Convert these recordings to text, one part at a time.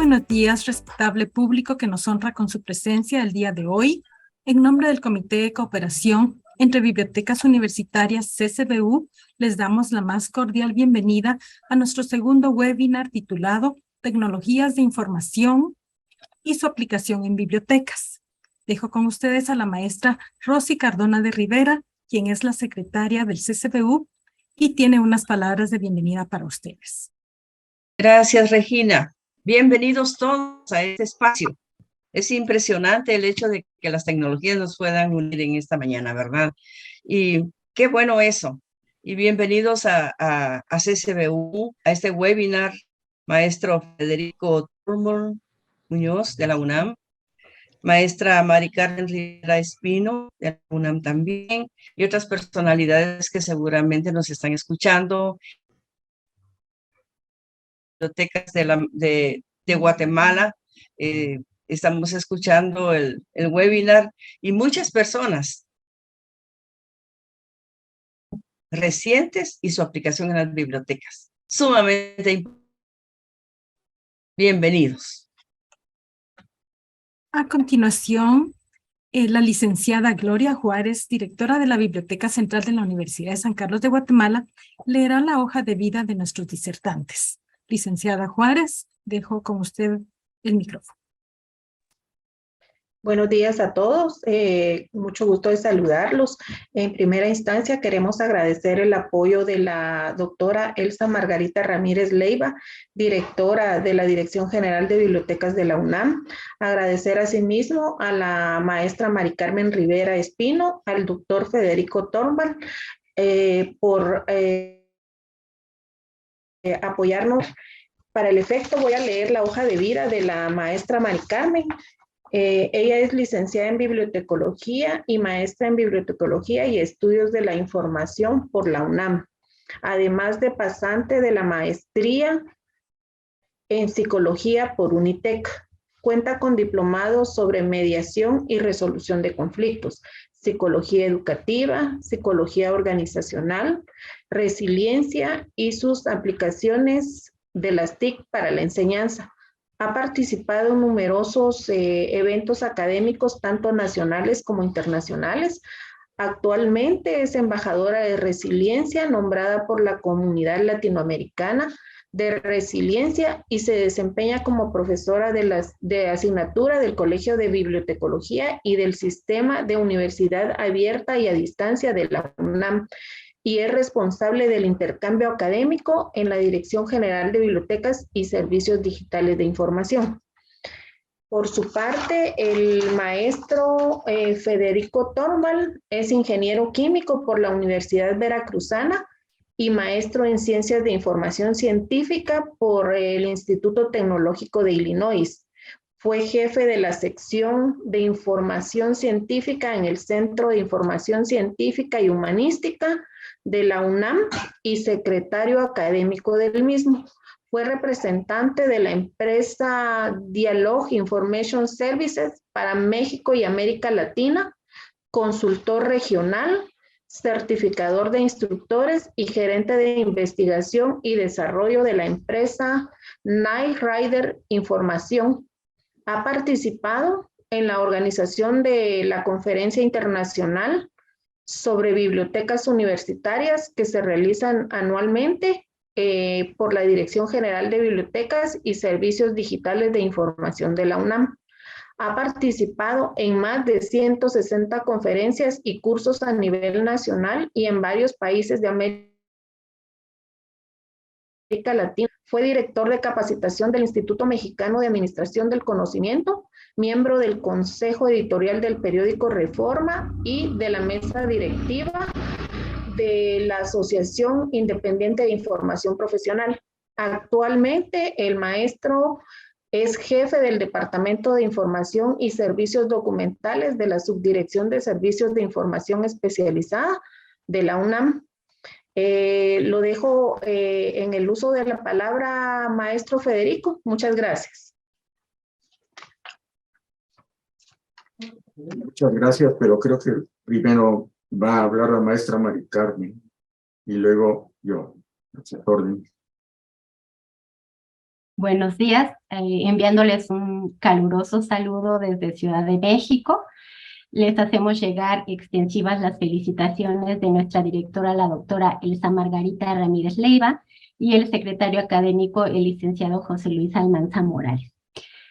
buenos días, respetable público que nos honra con su presencia el día de hoy. En nombre del Comité de Cooperación entre Bibliotecas Universitarias CCBU, les damos la más cordial bienvenida a nuestro segundo webinar titulado Tecnologías de Información y su aplicación en bibliotecas. Dejo con ustedes a la maestra Rosy Cardona de Rivera, quien es la secretaria del CCBU y tiene unas palabras de bienvenida para ustedes. Gracias, Regina. Bienvenidos todos a este espacio. Es impresionante el hecho de que las tecnologías nos puedan unir en esta mañana, ¿verdad? Y qué bueno eso. Y bienvenidos a CCBU, a este webinar, maestro Federico Turmol Muñoz de la UNAM, maestra Mari Carmen Rivera Espino de la UNAM también, y otras personalidades que seguramente nos están escuchando. Bibliotecas de Guatemala, estamos escuchando el webinar y muchas personas recientes y su aplicación en las bibliotecas. Sumamente importante. Bienvenidos. A continuación, la licenciada Gloria Juárez, directora de la Biblioteca Central de la Universidad de San Carlos de Guatemala, leerá la hoja de vida de nuestros disertantes. Licenciada Juárez, dejo con usted el micrófono. Buenos días a todos, mucho gusto de saludarlos. En primera instancia queremos agradecer el apoyo de la doctora Elsa Margarita Ramírez Leiva, directora de la Dirección General de Bibliotecas de la UNAM. Agradecer asimismo a la maestra Mari Carmen Rivera Espino, al doctor Federico Turmol por apoyarnos. Para el efecto voy a leer la hoja de vida de la maestra Mari Carmen. Ella es licenciada en bibliotecología y maestra en bibliotecología y estudios de la información por la UNAM, además de pasante de la maestría en psicología por UNITEC. Cuenta con diplomados sobre mediación y resolución de conflictos, psicología educativa, psicología organizacional, resiliencia y sus aplicaciones de las TIC para la enseñanza. Ha participado en numerosos eventos académicos, tanto nacionales como internacionales. Actualmente es embajadora de resiliencia, nombrada por la Comunidad Latinoamericana de Resiliencia, y se desempeña como profesora de asignatura del Colegio de Bibliotecología y del Sistema de Universidad Abierta y a Distancia de la UNAM, y es responsable del intercambio académico en la Dirección General de Bibliotecas y Servicios Digitales de Información. Por su parte, el maestro Federico Turmol es ingeniero químico por la Universidad Veracruzana y maestro en Ciencias de Información Científica por el Instituto Tecnológico de Illinois. Fue jefe de la sección de Información Científica en el Centro de Información Científica y Humanística de la UNAM y secretario académico del mismo. Fue representante de la empresa Dialog Information Services para México y América Latina, consultor regional, certificador de instructores y gerente de investigación y desarrollo de la empresa Knight Ridder Información. Ha participado en la organización de la Conferencia Internacional sobre Bibliotecas Universitarias que se realizan anualmente por la Dirección General de Bibliotecas y Servicios Digitales de Información de la UNAM. Ha participado en más de 160 conferencias y cursos a nivel nacional y en varios países de América Latina. Fue director de capacitación del Instituto Mexicano de Administración del Conocimiento, miembro del Consejo Editorial del periódico Reforma y de la mesa directiva de la Asociación Independiente de Información Profesional. Actualmente, el maestro es jefe del Departamento de Información y Servicios Documentales de la Subdirección de Servicios de Información Especializada de la UNAM. Lo dejo en el uso de la palabra, maestro Federico. Muchas gracias. Muchas gracias, pero creo que primero va a hablar la maestra Mari Carmen y luego yo. Orden. Buenos días, enviándoles un caluroso saludo desde Ciudad de México. Les hacemos llegar extensivas las felicitaciones de nuestra directora, la doctora Elsa Margarita Ramírez Leiva, y el secretario académico, el licenciado José Luis Almanza Morales.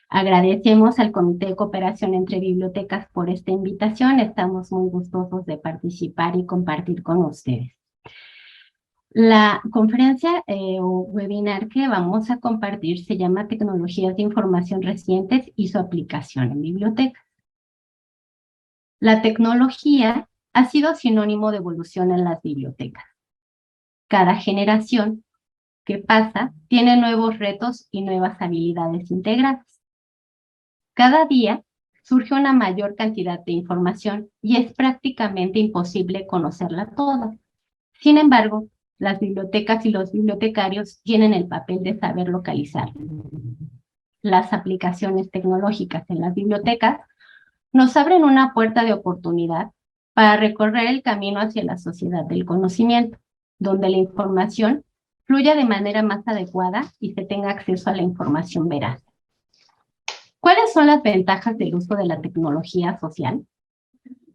Agradecemos al Comité de Cooperación entre Bibliotecas por esta invitación. Estamos muy gustosos de participar y compartir con ustedes. La conferencia o webinar que vamos a compartir se llama Tecnologías de Información Recientes y su aplicación en bibliotecas. La tecnología ha sido sinónimo de evolución en las bibliotecas. Cada generación que pasa tiene nuevos retos y nuevas habilidades integradas. Cada día surge una mayor cantidad de información y es prácticamente imposible conocerla toda. Sin embargo, las bibliotecas y los bibliotecarios tienen el papel de saber localizarla. Las aplicaciones tecnológicas en las bibliotecas nos abren una puerta de oportunidad para recorrer el camino hacia la sociedad del conocimiento, donde la información fluya de manera más adecuada y se tenga acceso a la información veraz. ¿Cuáles son las ventajas del uso de la tecnología social?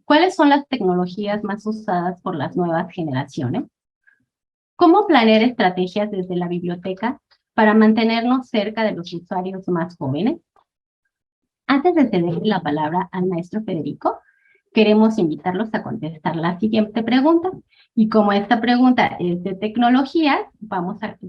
¿Cuáles son las tecnologías más usadas por las nuevas generaciones? ¿Cómo planear estrategias desde la biblioteca para mantenernos cerca de los usuarios más jóvenes? Antes de cederle la palabra al maestro Federico, queremos invitarlos a contestar la siguiente pregunta. Y como esta pregunta es de tecnología,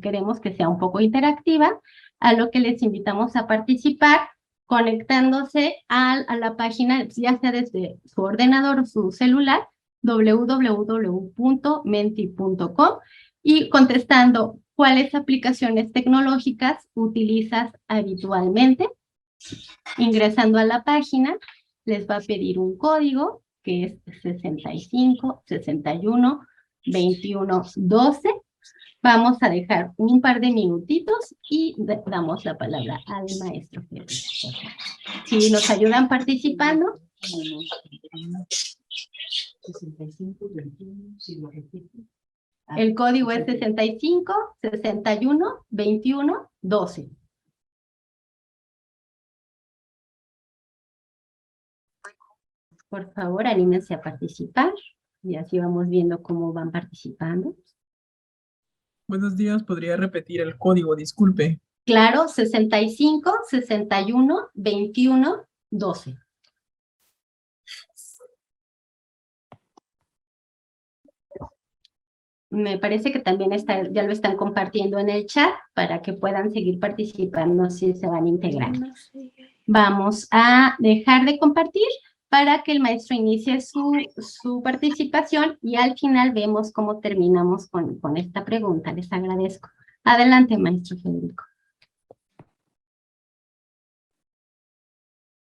queremos que sea un poco interactiva, a lo que les invitamos a participar conectándose a la página, ya sea desde su ordenador o su celular, www.menti.com, y contestando cuáles aplicaciones tecnológicas utilizas habitualmente. Ingresando a la página, les va a pedir un código que es 65 61 21 12. Vamos a dejar un par de minutitos y damos la palabra al maestro Federico. Si nos ayudan participando. 65 21, si lo repito. El código es 65 61 21 12. Por favor, anímense a participar y así vamos viendo cómo van participando. Buenos días, ¿podría repetir el código? Disculpe. Claro, 65 61 21 12. Me parece que también ya lo están compartiendo en el chat para que puedan seguir participando si se van integrando. Vamos a dejar de compartir para que el maestro inicie su participación y al final vemos cómo terminamos con esta pregunta. Les agradezco. Adelante, maestro Federico.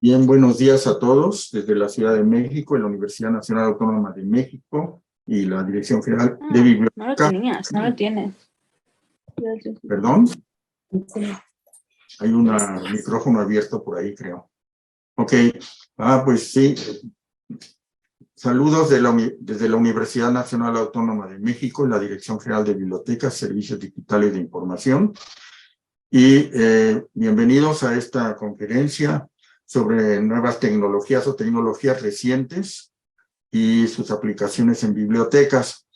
Bien, buenos días a todos desde la Ciudad de México, en la Universidad Nacional Autónoma de México y la Dirección General de Biblioteca. No lo tenías, no lo tienes. ¿Perdón? Hay un micrófono abierto por ahí, creo. Ok, pues sí. Saludos desde la Universidad Nacional Autónoma de México, la Dirección General de Bibliotecas, Servicios Digitales de Información. Y bienvenidos a esta conferencia sobre nuevas tecnologías o tecnologías recientes y sus aplicaciones en bibliotecas.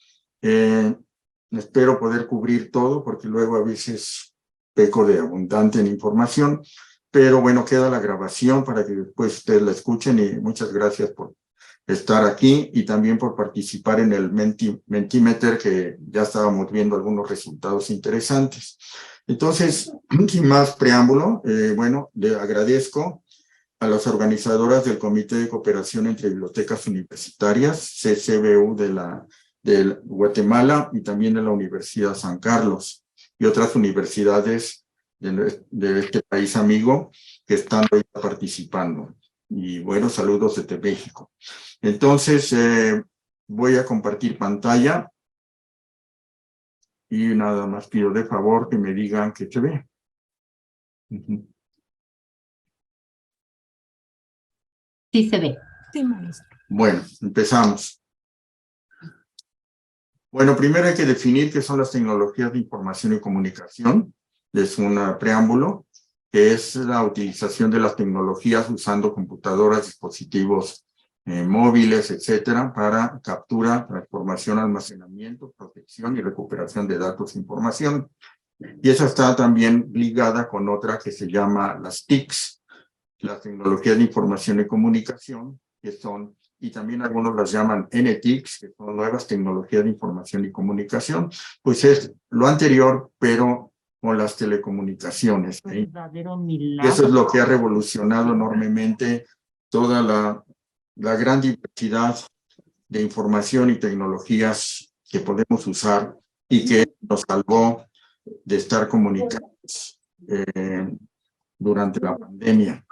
Espero poder cubrir todo porque luego a veces peco de abundante en información, pero bueno, queda la grabación para que después ustedes la escuchen y muchas gracias por estar aquí y también por participar en el Mentimeter, que ya estábamos viendo algunos resultados interesantes. Entonces, sin más preámbulo, bueno, le agradezco a las organizadoras del Comité de Cooperación entre Bibliotecas Universitarias, CCBU de Guatemala y también de la Universidad San Carlos y otras universidades de este país amigo que están hoy participando. Y bueno, saludos desde México. Entonces, voy a compartir pantalla y nada más pido de favor que me digan que se ve. Sí se ve. Sí, maestro. Bueno, empezamos. Bueno, primero hay que definir qué son las tecnologías de información y comunicación. es un preámbulo, que es la utilización de las tecnologías usando computadoras, dispositivos móviles, etcétera, para captura, transformación, almacenamiento, protección y recuperación de datos e información. Y esa está también ligada con otra que se llama las TICs, las tecnologías de información y comunicación, que son, y también algunos las llaman NTICs, que son nuevas tecnologías de información y comunicación, pues es lo anterior, pero con las telecomunicaciones. ¿Sí? Y eso es lo que ha revolucionado enormemente toda la gran diversidad de información y tecnologías que podemos usar y que nos salvó de estar comunicados durante la pandemia.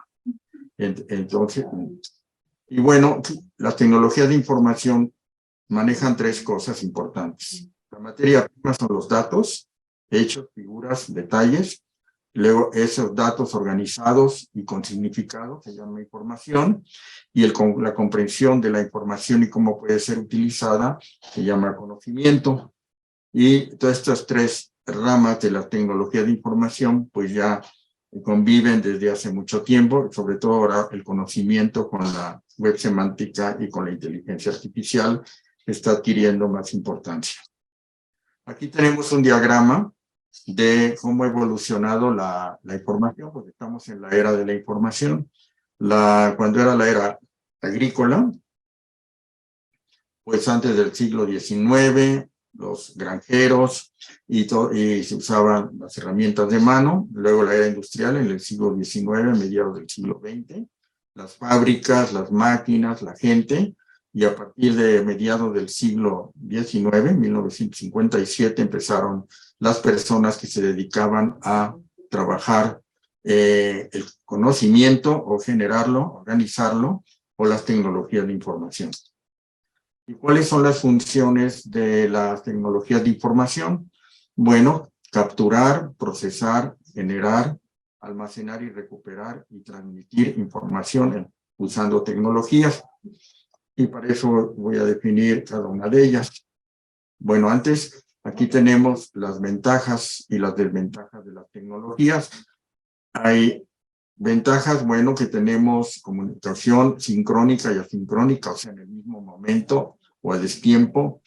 Entonces, y bueno, las tecnologías de información manejan tres cosas importantes. La materia prima son los datos, hechos, figuras, detalles. Luego esos datos organizados y con significado se llama información, y la comprensión de la información y cómo puede ser utilizada se llama conocimiento. Y todas estas tres ramas de la tecnología de información pues ya conviven desde hace mucho tiempo, sobre todo ahora el conocimiento con la web semántica y con la inteligencia artificial está adquiriendo más importancia. Aquí tenemos un diagrama de cómo ha evolucionado la información, porque estamos en la era de la información. Cuando era la era agrícola, pues antes del siglo XIX, los granjeros y se usaban las herramientas de mano. Luego la era industrial en el siglo XIX, mediados del siglo XX, las fábricas, las máquinas, la gente. Y a partir de mediados del siglo XIX, 1957, empezaron las personas que se dedicaban a trabajar el conocimiento o generarlo, organizarlo, o las tecnologías de información. ¿Y cuáles son las funciones de las tecnologías de información? Bueno, capturar, procesar, generar, almacenar y recuperar y transmitir información usando tecnologías. Y para eso voy a definir cada una de ellas. Bueno, antes, aquí tenemos las ventajas y las desventajas de las tecnologías. Hay ventajas, bueno, que tenemos comunicación sincrónica y asincrónica, o sea, en el mismo momento o a destiempo,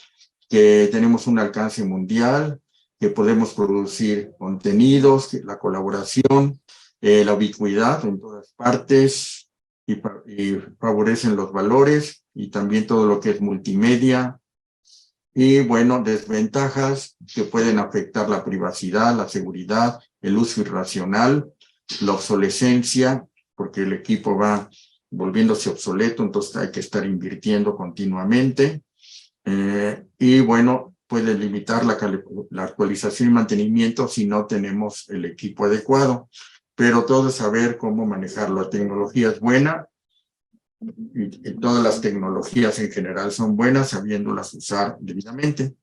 que tenemos un alcance mundial, que podemos producir contenidos, la colaboración, la ubicuidad en todas partes y favorecen los valores y también todo lo que es multimedia. Y bueno, desventajas que pueden afectar la privacidad, la seguridad, el uso irracional, la obsolescencia, porque el equipo va volviéndose obsoleto, entonces hay que estar invirtiendo continuamente. Y bueno, puede limitar la actualización y mantenimiento si no tenemos el equipo adecuado. Pero todo es saber cómo manejar la tecnología es buena y todas las tecnologías en general son buenas sabiéndolas usar debidamente.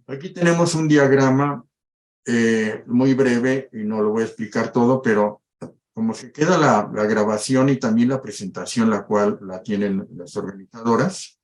Aquí tenemos un diagrama muy breve y no lo voy a explicar todo, pero como se queda la grabación y también la presentación, la cual la tienen las organizadoras,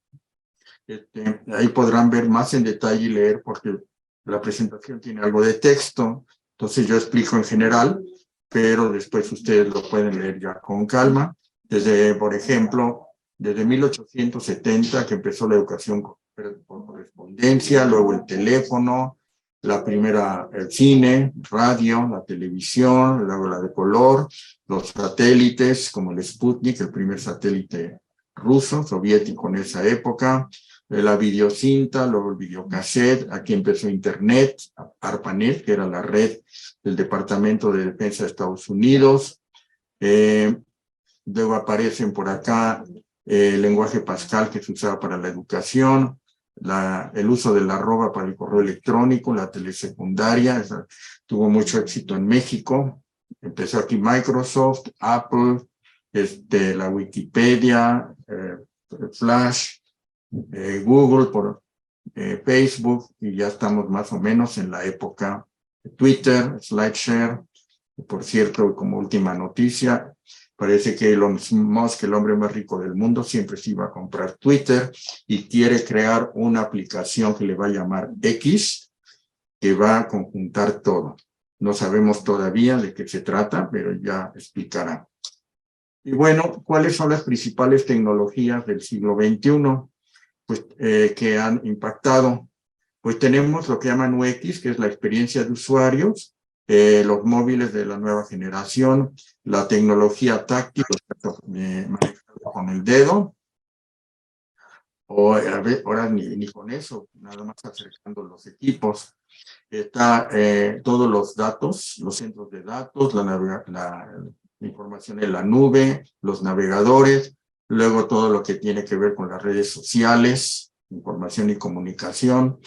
ahí podrán ver más en detalle y leer porque la presentación tiene algo de texto, entonces yo explico en general, pero después ustedes lo pueden leer ya con calma. Desde, por ejemplo, desde 1870 que empezó la educación por correspondencia, luego el teléfono, la primera, el cine, radio, la televisión, luego la de color, los satélites como el Sputnik, el primer satélite ruso, soviético en esa época, la videocinta, luego el videocassette, aquí empezó Internet, ARPANET, que era la red del Departamento de Defensa de Estados Unidos. Luego aparecen por acá el lenguaje Pascal que se usaba para la educación, el uso de la arroba para el correo electrónico, la telesecundaria, tuvo mucho éxito en México. Empezó aquí Microsoft, Apple, la Wikipedia, Flash, Google, por Facebook, y ya estamos más o menos en la época de Twitter, SlideShare. Por cierto, como última noticia, parece que Elon Musk, el hombre más rico del mundo, siempre se iba a comprar Twitter y quiere crear una aplicación que le va a llamar X, que va a conjuntar todo. No sabemos todavía de qué se trata, pero ya explicará. Y bueno, ¿cuáles son las principales tecnologías del siglo XXI? Pues que han impactado. Pues tenemos lo que llaman UX, que es la experiencia de usuarios, los móviles de la nueva generación, la tecnología táctil, manejado con el dedo, o ahora ni con eso, nada más acercando los equipos. Está todos los datos, los centros de datos, la información en la nube, los navegadores, luego todo lo que tiene que ver con las redes sociales, información y comunicación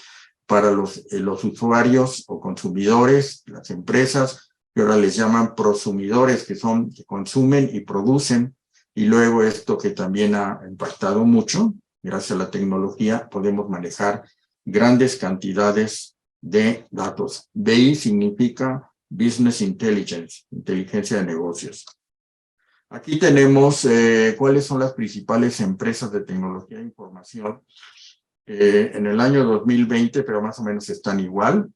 para los usuarios o consumidores, las empresas, que ahora les llaman prosumidores, que consumen y producen, y luego esto que también ha impactado mucho, gracias a la tecnología, podemos manejar grandes cantidades de datos. BI significa Business Intelligence, inteligencia de negocios. Aquí tenemos cuáles son las principales empresas de tecnología de información en el año 2020, pero más o menos están igual.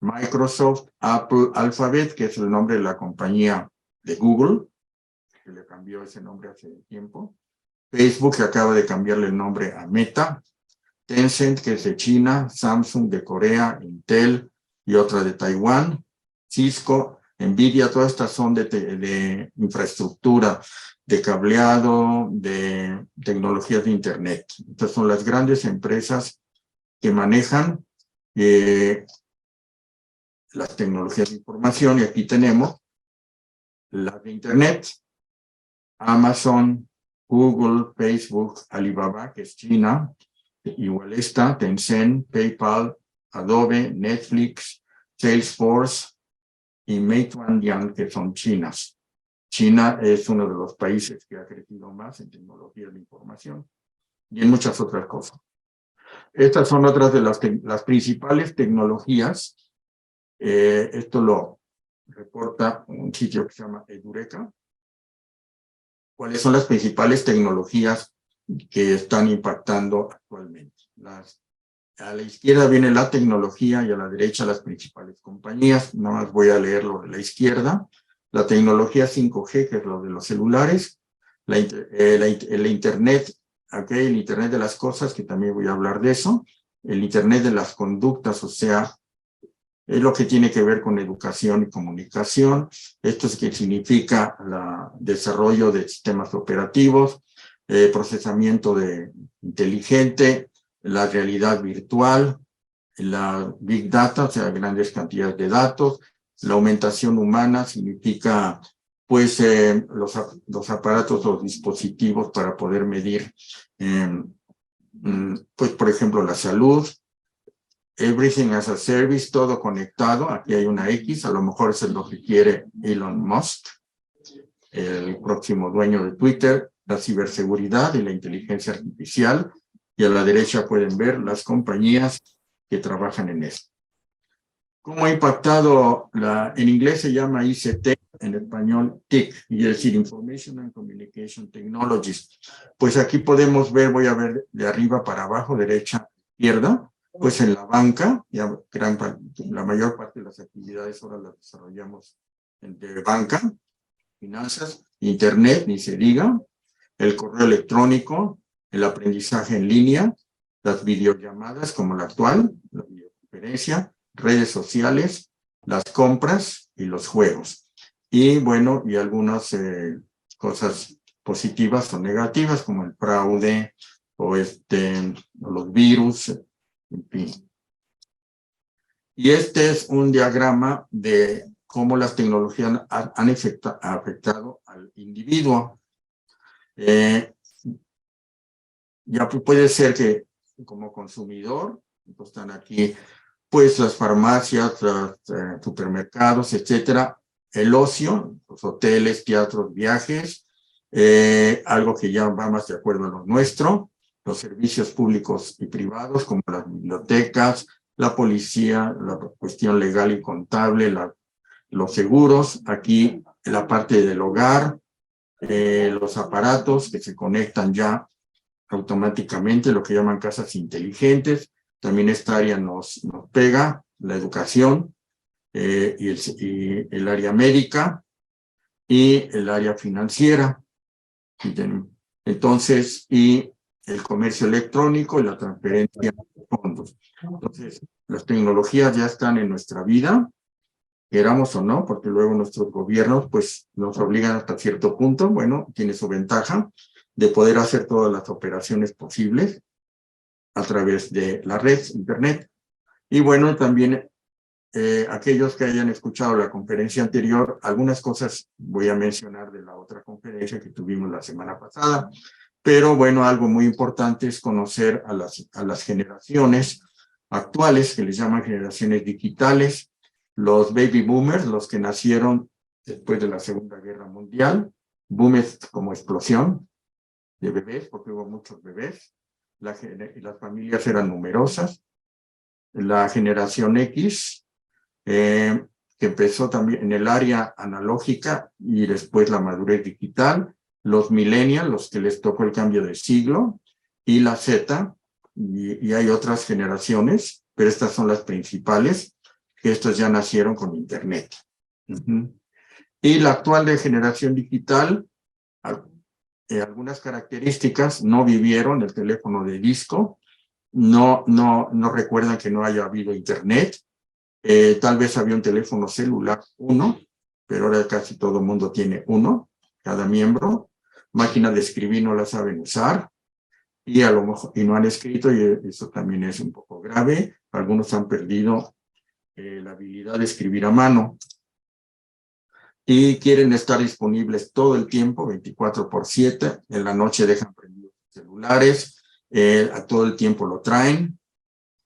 Microsoft, Apple, Alphabet, que es el nombre de la compañía de Google, que le cambió ese nombre hace tiempo. Facebook, que acaba de cambiarle el nombre a Meta. Tencent, que es de China. Samsung, de Corea. Intel y otra de Taiwán. Cisco, Nvidia, todas estas son de infraestructura, de cableado, de tecnologías de Internet. Estas son las grandes empresas que manejan las tecnologías de información, y aquí tenemos las de Internet: Amazon, Google, Facebook, Alibaba, que es China, igual está, Tencent, PayPal, Adobe, Netflix, Salesforce y Meituan, que son chinas. China es uno de los países que ha crecido más en tecnología de información y en muchas otras cosas. Estas son otras de las principales tecnologías. Esto lo reporta un sitio que se llama Edureka. ¿Cuáles son las principales tecnologías que están impactando actualmente? A la izquierda viene la tecnología y a la derecha las principales compañías. Nada más voy a leer lo de la izquierda. La tecnología 5G, que es lo de los celulares. El Internet, okay, el Internet de las cosas, que también voy a hablar de eso. El Internet de las conductas, o sea, es lo que tiene que ver con educación y comunicación. Esto es que significa el desarrollo de sistemas operativos, procesamiento inteligente, la realidad virtual, la Big Data, o sea, grandes cantidades de datos. La aumentación humana significa, pues, los aparatos, los dispositivos para poder medir, pues, por ejemplo, la salud. Everything as a Service, todo conectado. Aquí hay una X, a lo mejor eso es lo que quiere Elon Musk, el próximo dueño de Twitter. La ciberseguridad y la inteligencia artificial. Y a la derecha pueden ver las compañías que trabajan en esto. ¿Cómo ha impactado? En inglés se llama ICT, en español TIC, y es decir, Information and Communication Technologies. Pues aquí podemos ver, voy a ver de arriba para abajo, derecha, izquierda. Pues en la banca, ya la mayor parte de las actividades ahora las desarrollamos de banca, finanzas, Internet, ni se diga, el correo electrónico, el aprendizaje en línea, las videollamadas como la actual, la videoconferencia, redes sociales, las compras y los juegos. Y bueno, y algunas cosas positivas o negativas como el fraude o los virus, en fin. Y este es un diagrama de cómo las tecnologías han afectado al individuo. Ya puede ser que como consumidor, pues están aquí, pues las farmacias, los supermercados, etcétera, el ocio, los hoteles, teatros, viajes, algo que ya va más de acuerdo a lo nuestro, los servicios públicos y privados como las bibliotecas, la policía, la cuestión legal y contable, los seguros, aquí la parte del hogar, los aparatos que se conectan ya automáticamente, lo que llaman casas inteligentes. También esta área nos pega, la educación y el área médica y el área financiera. Entonces, y el comercio electrónico y la transferencia de fondos. Entonces, las tecnologías ya están en nuestra vida, queramos o no, porque luego nuestros gobiernos pues nos obligan hasta cierto punto, bueno, tiene su ventaja de poder hacer todas las operaciones posibles a través de la red, internet. Y bueno, también aquellos que hayan escuchado la conferencia anterior, algunas cosas voy a mencionar de la otra conferencia que tuvimos la semana pasada, pero bueno, algo muy importante es conocer a las generaciones actuales, que les llaman generaciones digitales, los baby boomers, los que nacieron después de la Segunda Guerra Mundial, boomers como explosión de bebés, porque hubo muchos bebés, las familias eran numerosas, la generación X, que empezó también en el área analógica y después la madurez digital, los millennials, los que les tocó el cambio de siglo, y la Z, y hay otras generaciones, pero estas son las principales, que estas ya nacieron con Internet. Y la actual de generación digital, algunas características, no vivieron el teléfono de disco, no recuerdan que no haya habido Internet, tal vez había un teléfono celular, uno, pero ahora casi todo el mundo tiene uno, cada miembro. Máquina de escribir no la saben usar, y a lo mejor y no han escrito, y eso también es un poco grave. Algunos han perdido la habilidad de escribir a mano. Y quieren estar disponibles todo el tiempo, 24/7. En la noche dejan prendidos los celulares, a todo el tiempo lo traen.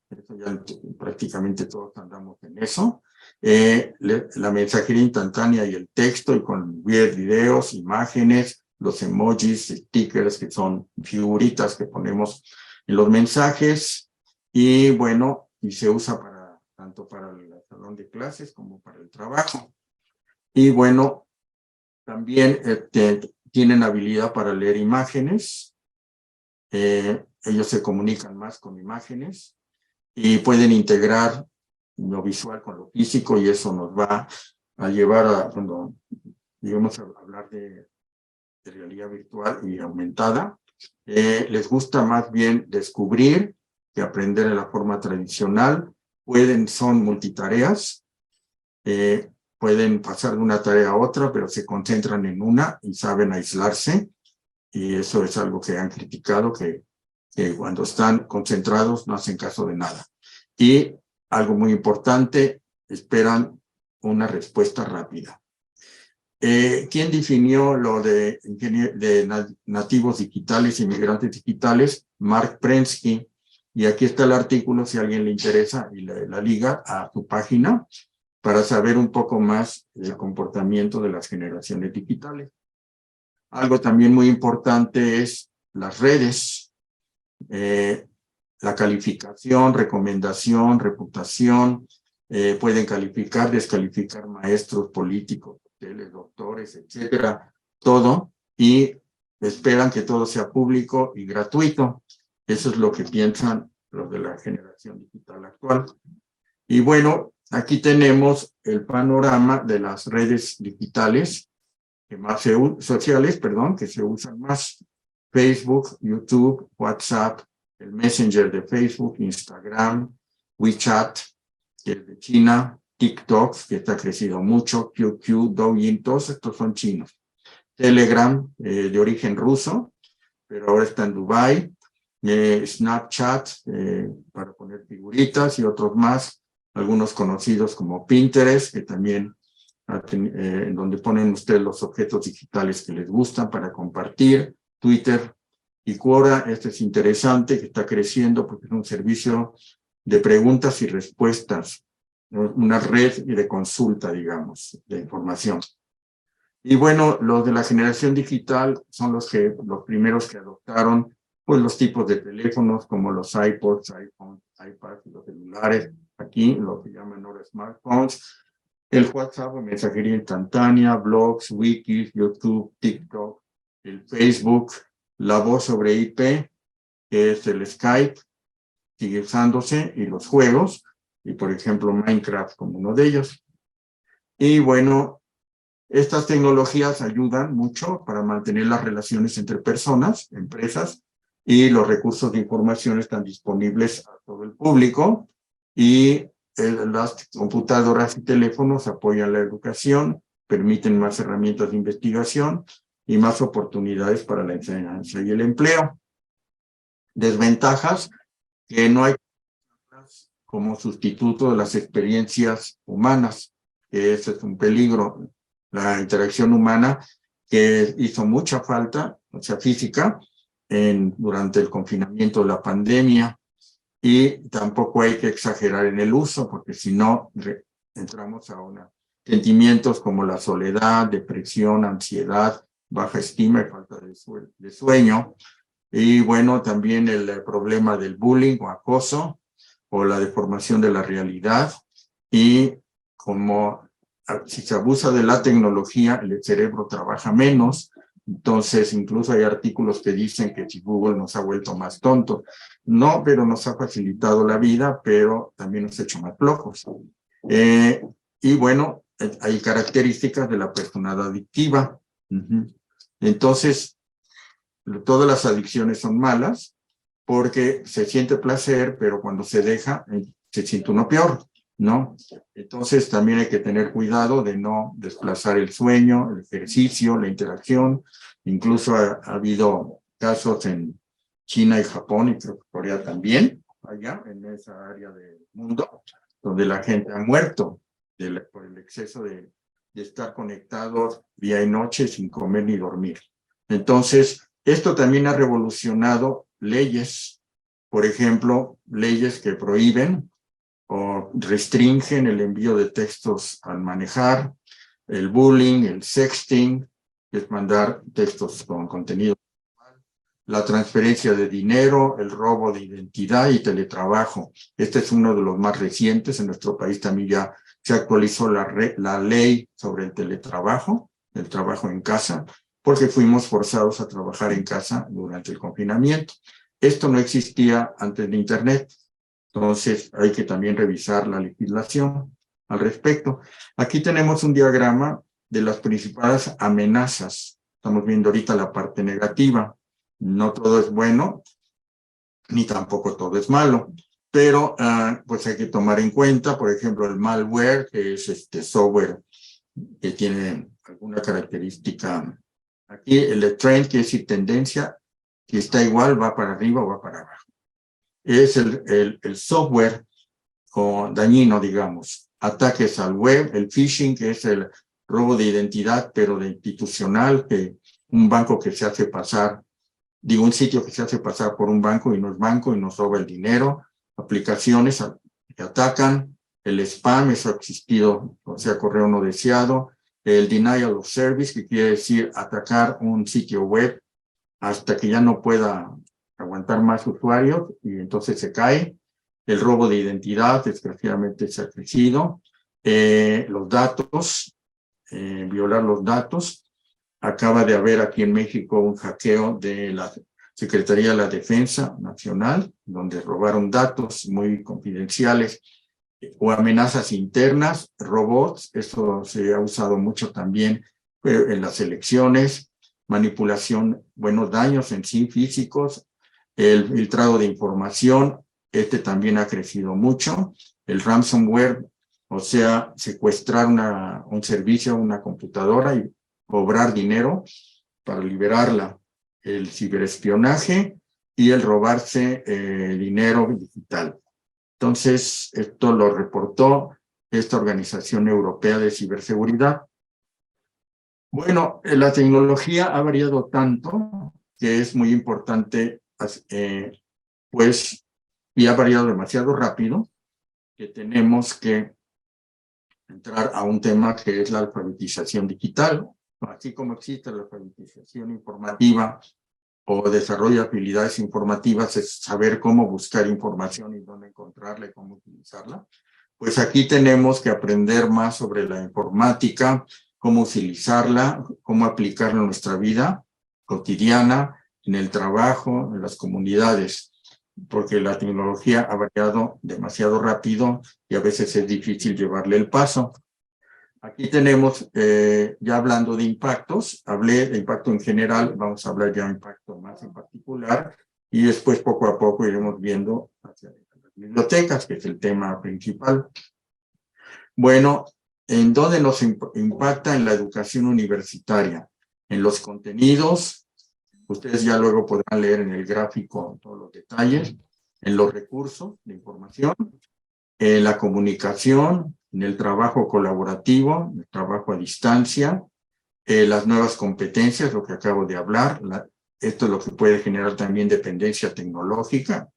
Eso ya prácticamente todos andamos en eso. La mensajería instantánea y el texto, y con videos, imágenes, los emojis, stickers, que son figuritas que ponemos en los mensajes. Y bueno, y se usa tanto para el salón de clases como para el trabajo. Y bueno, también tienen habilidad para leer imágenes. Ellos se comunican más con imágenes y pueden integrar lo visual con lo físico, y eso nos va a llevar a, cuando lleguemos a hablar de realidad virtual y aumentada, les gusta más bien descubrir que aprender de la forma tradicional. Son multitareas, pueden pasar de una tarea a otra, pero se concentran en una y saben aislarse, y eso es algo que han criticado, que cuando están concentrados no hacen caso de nada. Y algo muy importante, esperan una respuesta rápida. ¿Quién definió lo de nativos digitales, inmigrantes digitales? Mark Prensky. Y aquí está el artículo, si a alguien le interesa, y la liga a su página para saber un poco más del comportamiento de las generaciones digitales. Algo también muy importante es las redes, la calificación, recomendación, reputación. Pueden calificar, descalificar maestros, políticos, doctores, etcétera, todo, y esperan que todo sea público y gratuito. Eso es lo que piensan los de la generación digital actual. Y bueno, aquí tenemos el panorama de las redes digitales sociales, que se usan más: Facebook, YouTube, WhatsApp, el Messenger de Facebook, Instagram, WeChat, que es de China, TikTok, que está crecido mucho, QQ, Douyin, todos estos son chinos. Telegram, de origen ruso, pero ahora está en Dubái. Snapchat, para poner figuritas, y otros más, algunos conocidos como Pinterest, que también en donde ponen ustedes los objetos digitales que les gustan para compartir. Twitter y Quora, este es interesante, que está creciendo porque es un servicio de preguntas y respuestas, una red de consulta, digamos, de información. Y bueno, los de la generación digital son los primeros que adoptaron pues los tipos de teléfonos como los iPods, iPhones, iPads, los celulares, aquí lo que llaman ahora smartphones, el WhatsApp, mensajería instantánea, blogs, wikis, YouTube, TikTok, el Facebook, la voz sobre IP, que es el Skype, sigue usándose, y los juegos. y por ejemplo Minecraft como uno de ellos. Y bueno, estas tecnologías ayudan mucho para mantener las relaciones entre personas, empresas, y los recursos de información están disponibles a todo el público, y las computadoras y teléfonos apoyan la educación, permiten más herramientas de investigación y más oportunidades para la enseñanza y el empleo. Desventajas: que no hay como sustituto de las experiencias humanas, que ese es un peligro. La interacción humana, que hizo mucha falta, o sea, física, durante el confinamiento de la pandemia, y tampoco hay que exagerar en el uso, porque si no, entramos a sentimientos como la soledad, depresión, ansiedad, baja estima y falta de sueño. Y bueno, también el problema del bullying o acoso, o la deformación de la realidad, y como si se abusa de la tecnología, el cerebro trabaja menos. Entonces, incluso hay artículos que dicen que si Google nos ha vuelto más tontos. No, pero nos ha facilitado la vida, pero también nos ha hecho más flojos. Y bueno, hay características de la personalidad adictiva. Entonces, todas las adicciones son malas, porque se siente placer, pero cuando se deja, se siente uno peor, ¿no? Entonces también hay que tener cuidado de no desplazar el sueño, el ejercicio, la interacción. Incluso ha habido casos en China y Japón, y creo que Corea también, allá en esa área del mundo, donde la gente ha muerto por el exceso de estar conectados día y noche sin comer ni dormir. Entonces, esto también ha revolucionado leyes, por ejemplo, leyes que prohíben o restringen el envío de textos al manejar, el bullying, el sexting, que es mandar textos con contenido, la transferencia de dinero, el robo de identidad y teletrabajo. Este es uno de los más recientes. En nuestro país también ya se actualizó la ley sobre el teletrabajo, el trabajo en casa, porque fuimos forzados a trabajar en casa durante el confinamiento. Esto no existía antes de Internet, entonces hay que también revisar la legislación al respecto. Aquí tenemos un diagrama de las principales amenazas. Estamos viendo ahorita la parte negativa. No todo es bueno, ni tampoco todo es malo, pero pues hay que tomar en cuenta, por ejemplo, el malware, que es software que tiene alguna característica. Aquí el trend, quiere decir tendencia, que está igual, va para arriba o va para abajo. Es el software dañino, digamos. Ataques al web, el phishing, que es el robo de identidad, pero de institucional, que un banco que se hace pasar, un sitio que se hace pasar por un banco y no es banco y nos roba el dinero, aplicaciones que atacan, el spam, eso ha existido, o sea, correo no deseado, el denial of service, que quiere decir atacar un sitio web hasta que ya no pueda aguantar más usuarios y entonces se cae. El robo de identidad, desgraciadamente, se ha crecido. Los datos, violar los datos. Acaba de haber aquí en México un hackeo de la Secretaría de la Defensa Nacional, donde robaron datos muy confidenciales, o amenazas internas, robots, eso se ha usado mucho también en las elecciones, manipulación, daños en sí físicos, el filtrado de información, también ha crecido mucho, el ransomware, o sea, secuestrar un servicio, una computadora y cobrar dinero para liberarla, el ciberespionaje y el robarse dinero digital. Entonces, esto lo reportó esta Organización Europea de Ciberseguridad. Bueno, la tecnología ha variado tanto que es muy importante, y ha variado demasiado rápido, que tenemos que entrar a un tema que es la alfabetización digital. Así como existe la alfabetización informativa o desarrollo de habilidades informativas, es saber cómo buscar información y dónde encontrarla y cómo utilizarla. Pues aquí tenemos que aprender más sobre la informática, cómo utilizarla, cómo aplicarla en nuestra vida cotidiana, en el trabajo, en las comunidades. porque la tecnología ha variado demasiado rápido y a veces es difícil llevarle el paso. Aquí tenemos, ya hablando de impactos, hablé de impacto en general, vamos a hablar ya de impacto más en particular, y después poco a poco iremos viendo hacia las bibliotecas, que es el tema principal. Bueno, ¿en dónde nos impacta? En la educación universitaria, en los contenidos. Ustedes ya luego podrán leer en el gráfico todos los detalles, en los recursos de información, en la comunicación, en el trabajo colaborativo, el trabajo a distancia, las nuevas competencias, lo que acabo de hablar. Esto es lo que puede generar también dependencia tecnológica,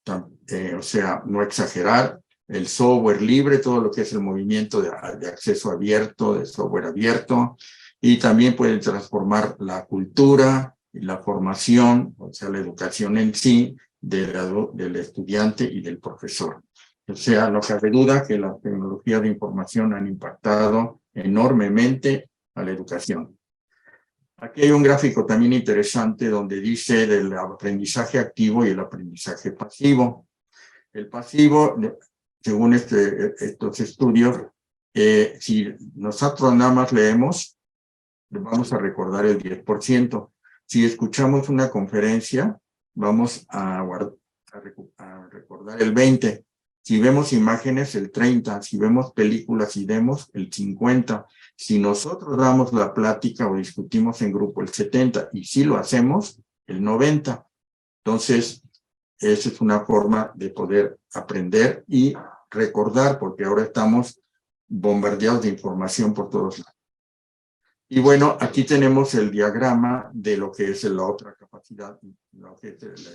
o sea, no exagerar. El software libre, todo lo que es el movimiento de acceso abierto, de software abierto, y también puede transformar la cultura y la formación, o sea, la educación en sí, del estudiante y del profesor. O sea, no cabe duda que las tecnologías de información han impactado enormemente a la educación. Aquí hay un gráfico también interesante donde dice del aprendizaje activo y el aprendizaje pasivo. El pasivo, según estos estudios, si nosotros nada más leemos, vamos a recordar el 10%. Si escuchamos una conferencia, vamos a recordar el 20%. Si vemos imágenes, el 30%. Si vemos películas y demos, el 50%. Si nosotros damos la plática o discutimos en grupo, el 70%. Y si lo hacemos, el 90%. Entonces, esa es una forma de poder aprender y recordar, porque ahora estamos bombardeados de información por todos lados. Y bueno, aquí tenemos el diagrama de lo que es la otra capacidad, lo que es la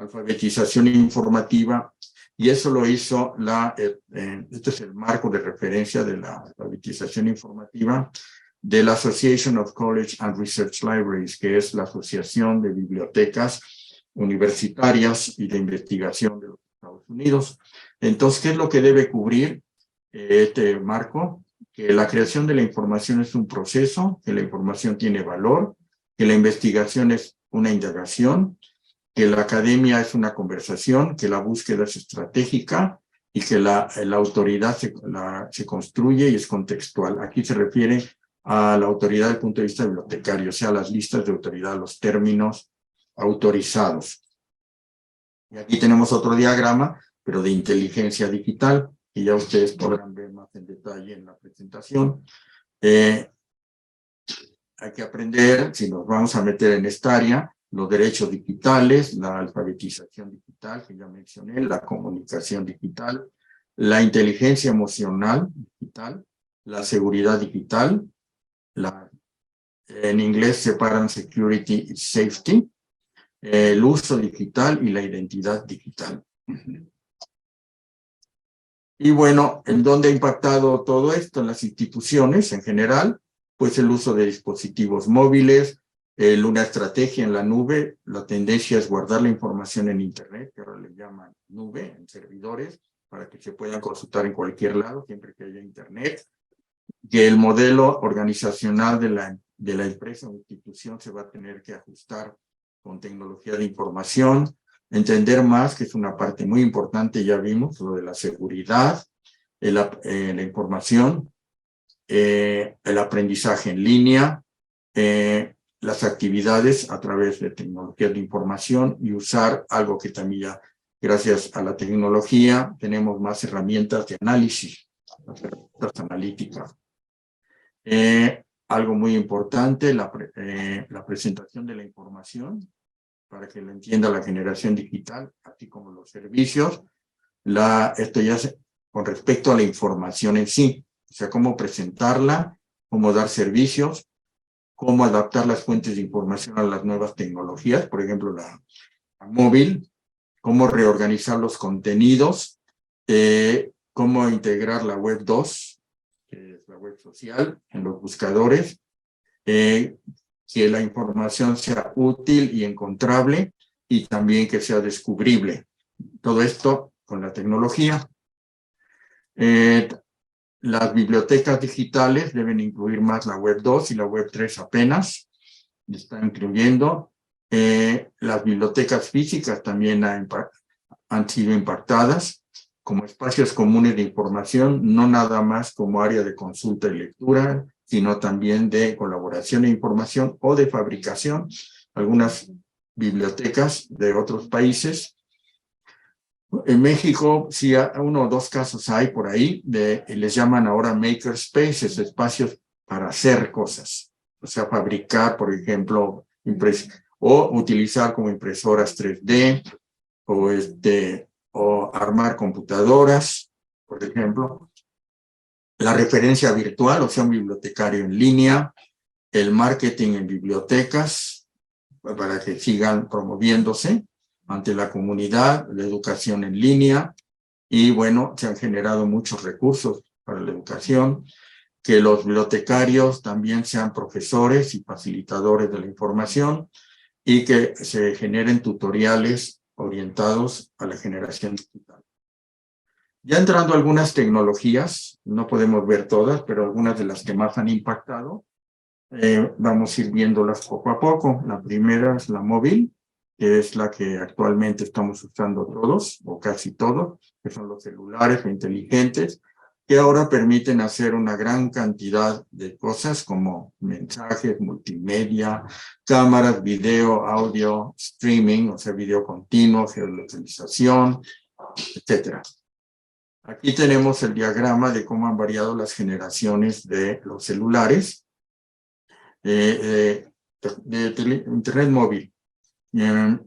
alfabetización informativa, y eso lo hizo este es el marco de referencia de la alfabetización informativa de la Association of College and Research Libraries, que es la Asociación de Bibliotecas Universitarias y de Investigación de los Estados Unidos. Entonces, ¿qué es lo que debe cubrir este marco? Que la creación de la información es un proceso, que la información tiene valor, que la investigación es una indagación, que la academia es una conversación, que la búsqueda es estratégica y que la autoridad se construye y es contextual. Aquí se refiere a la autoridad desde el punto de vista bibliotecario, o sea, las listas de autoridad, los términos autorizados. Y aquí tenemos otro diagrama, pero de inteligencia digital, y ya ustedes podrán ver más en detalle en la presentación. Hay que aprender, si nos vamos a meter en esta área, los derechos digitales, la alfabetización digital, que ya mencioné, la comunicación digital, la inteligencia emocional digital, la seguridad digital, en inglés separan security y safety, el uso digital y la identidad digital. Y bueno, ¿en dónde ha impactado todo esto? En las instituciones en general, pues el uso de dispositivos móviles, una estrategia en la nube, la tendencia es guardar la información en Internet, que ahora le llaman nube, en servidores, para que se puedan consultar en cualquier lado, siempre que haya Internet. Que el modelo organizacional de la empresa o institución se va a tener que ajustar con tecnología de información, entender más, que es una parte muy importante, ya vimos, lo de la seguridad, la información, el aprendizaje en línea, las actividades a través de tecnologías de información y usar algo que también ya, gracias a la tecnología, tenemos más herramientas de análisis, herramientas analíticas. Algo muy importante, la presentación de la información, para que lo entienda la generación digital, así como los servicios. Esto ya con respecto a la información en sí, o sea, cómo presentarla, cómo dar servicios, cómo adaptar las fuentes de información a las nuevas tecnologías, por ejemplo, la móvil, cómo reorganizar los contenidos, cómo integrar la web 2, que es la web social, en los buscadores, que la información sea útil y encontrable y también que sea descubrible. Todo esto con la tecnología. Las bibliotecas digitales deben incluir más la web 2 y la web 3 apenas. Están incluyendo Las bibliotecas físicas también han sido impactadas como espacios comunes de información, no nada más como área de consulta y lectura, sino también de colaboración e información o de fabricación. Algunas bibliotecas de otros países. En México, sí, uno o dos casos hay por ahí, les llaman ahora makerspaces, espacios para hacer cosas. O sea, fabricar, por ejemplo, o utilizar como impresoras 3D, o armar computadoras, por ejemplo. La referencia virtual, o sea, un bibliotecario en línea, el marketing en bibliotecas, para que sigan promoviéndose ante la comunidad, la educación en línea, y bueno, se han generado muchos recursos para la educación, que los bibliotecarios también sean profesores y facilitadores de la información, y que se generen tutoriales orientados a la generación digital. Ya entrando a algunas tecnologías, no podemos ver todas, pero algunas de las que más han impactado, vamos a ir viéndolas poco a poco. La primera es la móvil, que es la que actualmente estamos usando todos, o casi todos, que son los celulares inteligentes, que ahora permiten hacer una gran cantidad de cosas como mensajes, multimedia, cámaras, video, audio, streaming, o sea, video continuo, geolocalización, etcétera. Aquí tenemos el diagrama de cómo han variado las generaciones de los celulares, de Internet móvil. En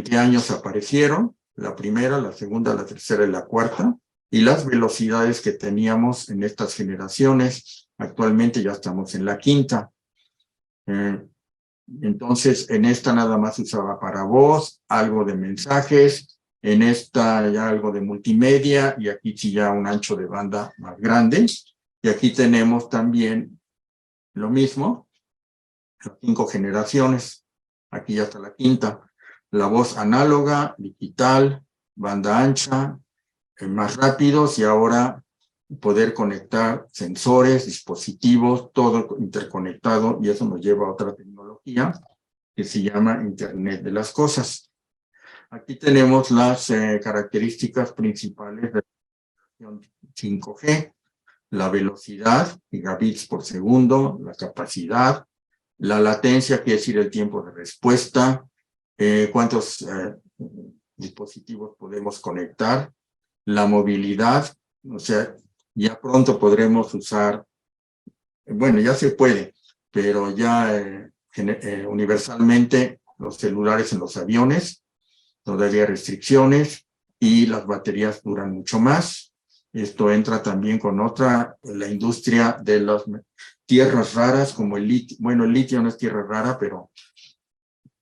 qué años aparecieron, la primera, la segunda, la tercera y la cuarta, y las velocidades que teníamos en estas generaciones. Actualmente ya estamos en la quinta. Entonces, en esta nada más se usaba para voz, algo de mensajes, en esta ya algo de multimedia, y aquí sí ya un ancho de banda más grande. Y aquí tenemos también lo mismo, las 5 generaciones, aquí ya está la quinta. La voz análoga, digital, banda ancha, más rápidos, y ahora poder conectar sensores, dispositivos, todo interconectado, y eso nos lleva a otra tecnología que se llama Internet de las Cosas. Aquí tenemos las características principales de la 5G, la velocidad, gigabits por segundo, la capacidad, la latencia, quiere decir el tiempo de respuesta, cuántos dispositivos podemos conectar, la movilidad, o sea, ya pronto podremos usar, bueno, ya se puede, pero ya universalmente los celulares en los aviones, todavía restricciones, y las baterías duran mucho más. Esto entra también con la industria de las tierras raras, como el litio. Bueno, el litio no es tierra rara, pero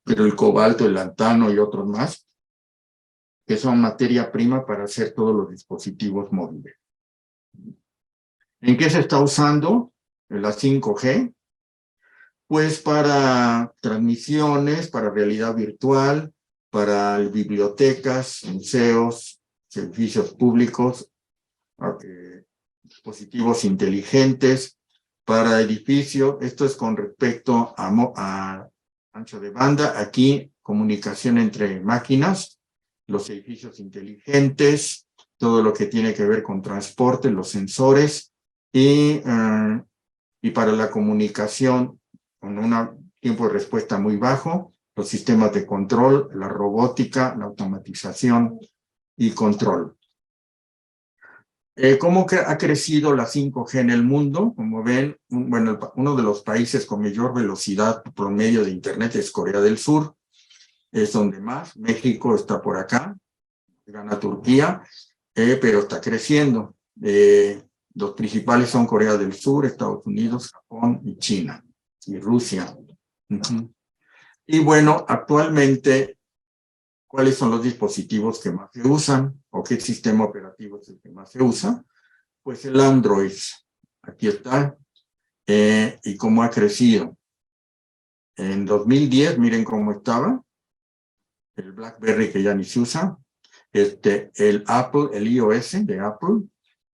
el cobalto, el lantano y otros más, que son materia prima para hacer todos los dispositivos móviles. ¿En qué se está usando la 5G? Pues para transmisiones, para realidad virtual, para bibliotecas, museos, servicios públicos, dispositivos inteligentes, para edificios. Esto es con respecto a ancho de banda. Aquí, comunicación entre máquinas, los edificios inteligentes, todo lo que tiene que ver con transporte, los sensores, y para la comunicación con un tiempo de respuesta muy bajo, los sistemas de control, la robótica, la automatización y control. ¿Cómo ha crecido la 5G en el mundo? Como ven, bueno, uno de los países con mayor velocidad promedio de Internet es Corea del Sur. Es donde más. México está por acá, gana Turquía, pero está creciendo. Los principales son Corea del Sur, Estados Unidos, Japón y China, y Rusia. Y bueno, actualmente, ¿cuáles son los dispositivos que más se usan? ¿O qué sistema operativo es el que más se usa? Pues el Android. Aquí está. Y cómo ha crecido. En 2010, miren cómo estaba. El BlackBerry, que ya ni se usa. El Apple, el iOS de Apple,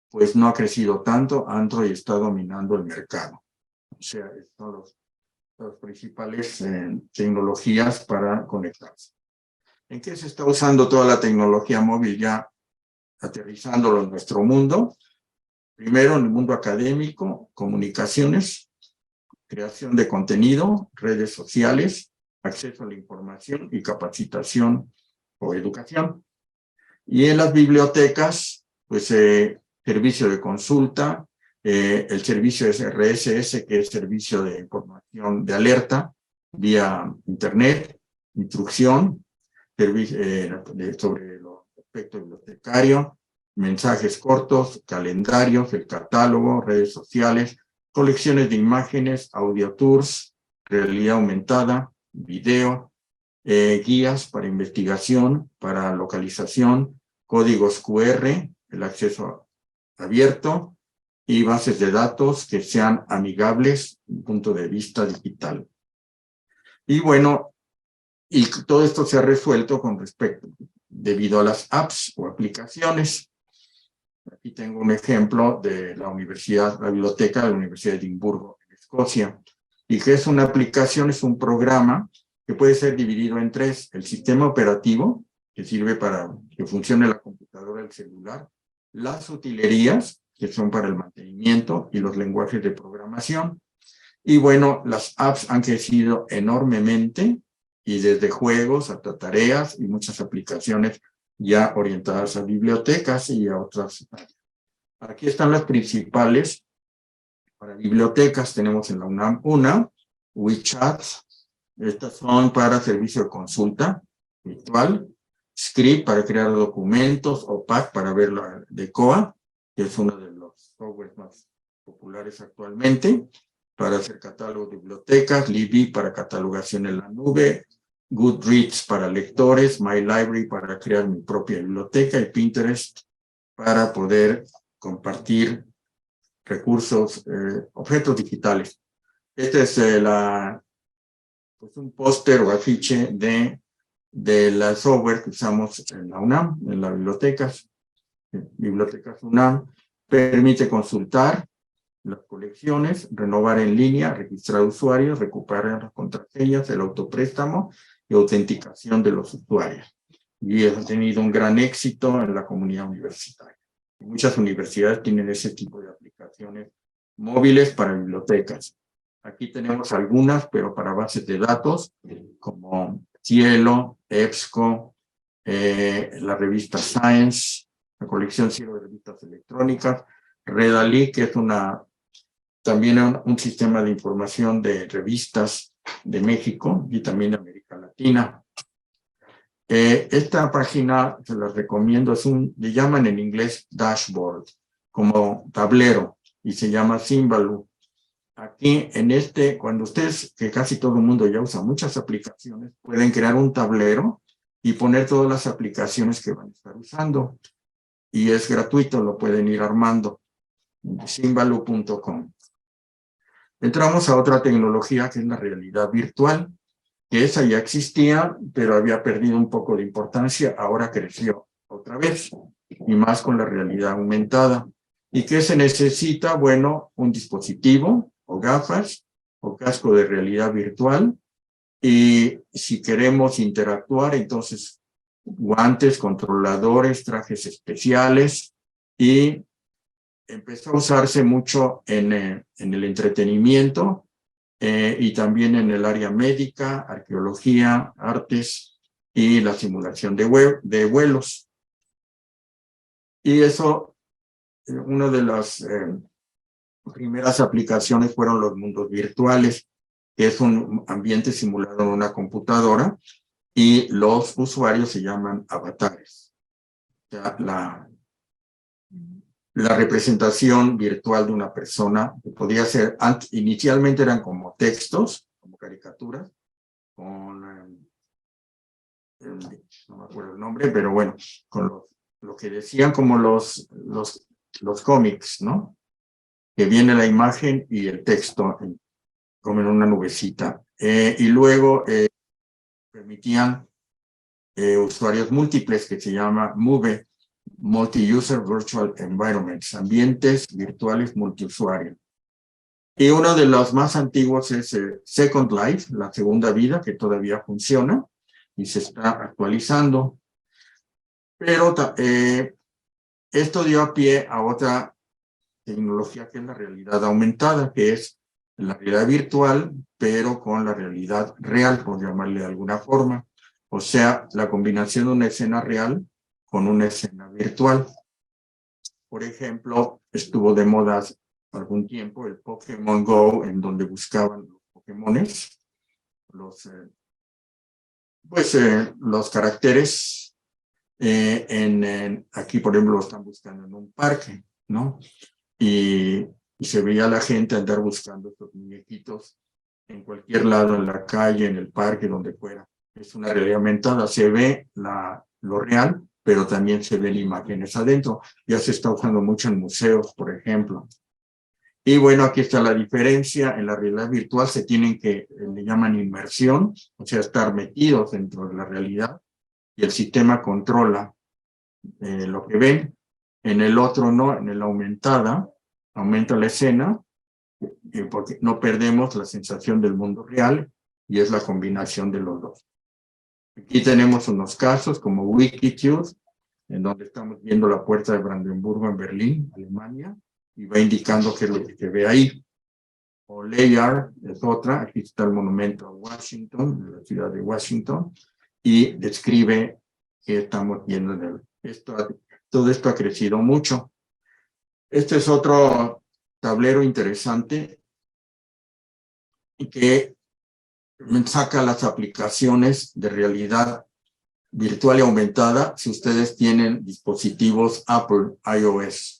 pues no ha crecido tanto. Android está dominando el mercado. O sea, son los las principales tecnologías para conectarse. ¿En qué se está usando toda la tecnología móvil ya aterrizándolo en nuestro mundo? Primero, en el mundo académico, comunicaciones, creación de contenido, redes sociales, acceso a la información y capacitación o educación. Y en las bibliotecas, pues servicio de consulta, el servicio es RSS, que es servicio de información de alerta vía internet, instrucción, sobre los aspectos bibliotecarios, mensajes cortos, calendarios, el catálogo, redes sociales, colecciones de imágenes, audio tours, realidad aumentada, video, guías para investigación, para localización, códigos QR, el acceso abierto y bases de datos que sean amigables desde un punto de vista digital. Y bueno, y todo esto se ha resuelto con respecto, debido a las apps o aplicaciones. Aquí tengo un ejemplo de la biblioteca de la Universidad de Edimburgo, en Escocia, y que es una aplicación, es un programa que puede ser dividido en tres: el sistema operativo, que sirve para que funcione la computadora, el celular, las utilerías, que son para el mantenimiento, y los lenguajes de programación. Y bueno, las apps han crecido enormemente, y desde juegos hasta tareas y muchas aplicaciones ya orientadas a bibliotecas y a otras áreas. Aquí están las principales para bibliotecas. Tenemos en la UNAM una, WeChat. Estas son para servicio de consulta virtual, Script para crear documentos, OPAC para ver la de COA, que es uno de los softwares más populares actualmente, para hacer catálogos de bibliotecas, Libby para catalogación en la nube, Goodreads para lectores, My Library para crear mi propia biblioteca y Pinterest para poder compartir recursos, objetos digitales. Este es pues un póster o afiche de la software que usamos en la UNAM, en las bibliotecas UNAM. Permite consultar las colecciones, renovar en línea, registrar usuarios, recuperar las contraseñas, el autopréstamo y autenticación de los usuarios. Y ha tenido un gran éxito en la comunidad universitaria. Muchas universidades tienen ese tipo de aplicaciones móviles para bibliotecas. Aquí tenemos algunas, pero para bases de datos, como Cielo, EBSCO, la revista Science, la colección Cielo de revistas electrónicas, Redalí, que es también un sistema de información de revistas de México y también de América Latina. Esta página se las recomiendo, le llaman en inglés dashboard, como tablero, y se llama Symbaloo. Aquí cuando ustedes, que casi todo el mundo ya usa muchas aplicaciones, pueden crear un tablero y poner todas las aplicaciones que van a estar usando. Y es gratuito, lo pueden ir armando. Symbaloo.com. Entramos a otra tecnología que es la realidad virtual, que esa ya existía, pero había perdido un poco de importancia, ahora creció otra vez, y más con la realidad aumentada. ¿Y qué se necesita? Bueno, un dispositivo, o gafas, o casco de realidad virtual, y si queremos interactuar, entonces guantes, controladores, trajes especiales, y empezó a usarse mucho en el entretenimiento y también en el área médica, arqueología, artes y la simulación de vuelos. Y eso, una de las primeras aplicaciones fueron los mundos virtuales, que es un ambiente simulado en una computadora y los usuarios se llaman avatares. O sea, la representación virtual de una persona, que podía ser, inicialmente eran como textos, como caricaturas, con, no me acuerdo el nombre, pero bueno, con lo que decían como los cómics, ¿no? Que viene la imagen y el texto, como en una nubecita. Y luego permitían usuarios múltiples, que se llama MUVE, Multi-User Virtual Environments, ambientes virtuales multiusuarios. Y uno de los más antiguos es Second Life, la segunda vida, que todavía funciona y se está actualizando. Pero esto dio a pie a otra tecnología que es la realidad aumentada, que es la realidad virtual, pero con la realidad real, por llamarle de alguna forma. O sea, la combinación de una escena real con una escena virtual. Por ejemplo, estuvo de moda algún tiempo el Pokémon Go, en donde buscaban los Pokémones, los caracteres. Aquí, por ejemplo, lo están buscando en un parque, ¿no? Y se veía a la gente andar buscando estos muñequitos en cualquier lado, en la calle, en el parque, donde fuera. Es una realidad aumentada, se ve lo real, pero también se ven imágenes adentro. Ya se está usando mucho en museos, por ejemplo. Y bueno, aquí está la diferencia. En la realidad virtual se tienen le llaman inmersión, o sea, estar metidos dentro de la realidad, y el sistema controla lo que ven. En el otro no, en la aumentada, aumenta la escena, porque no perdemos la sensación del mundo real, y es la combinación de los dos. Aquí tenemos unos casos como Wikitude, en donde estamos viendo la puerta de Brandenburgo en Berlín, Alemania, y va indicando qué es lo que se ve ahí. O Layard es otra, aquí está el monumento a Washington, de la ciudad de Washington, y describe que estamos viendo en todo esto ha crecido mucho. Este es otro tablero interesante que saca las aplicaciones de realidad virtual y aumentada si ustedes tienen dispositivos Apple iOS,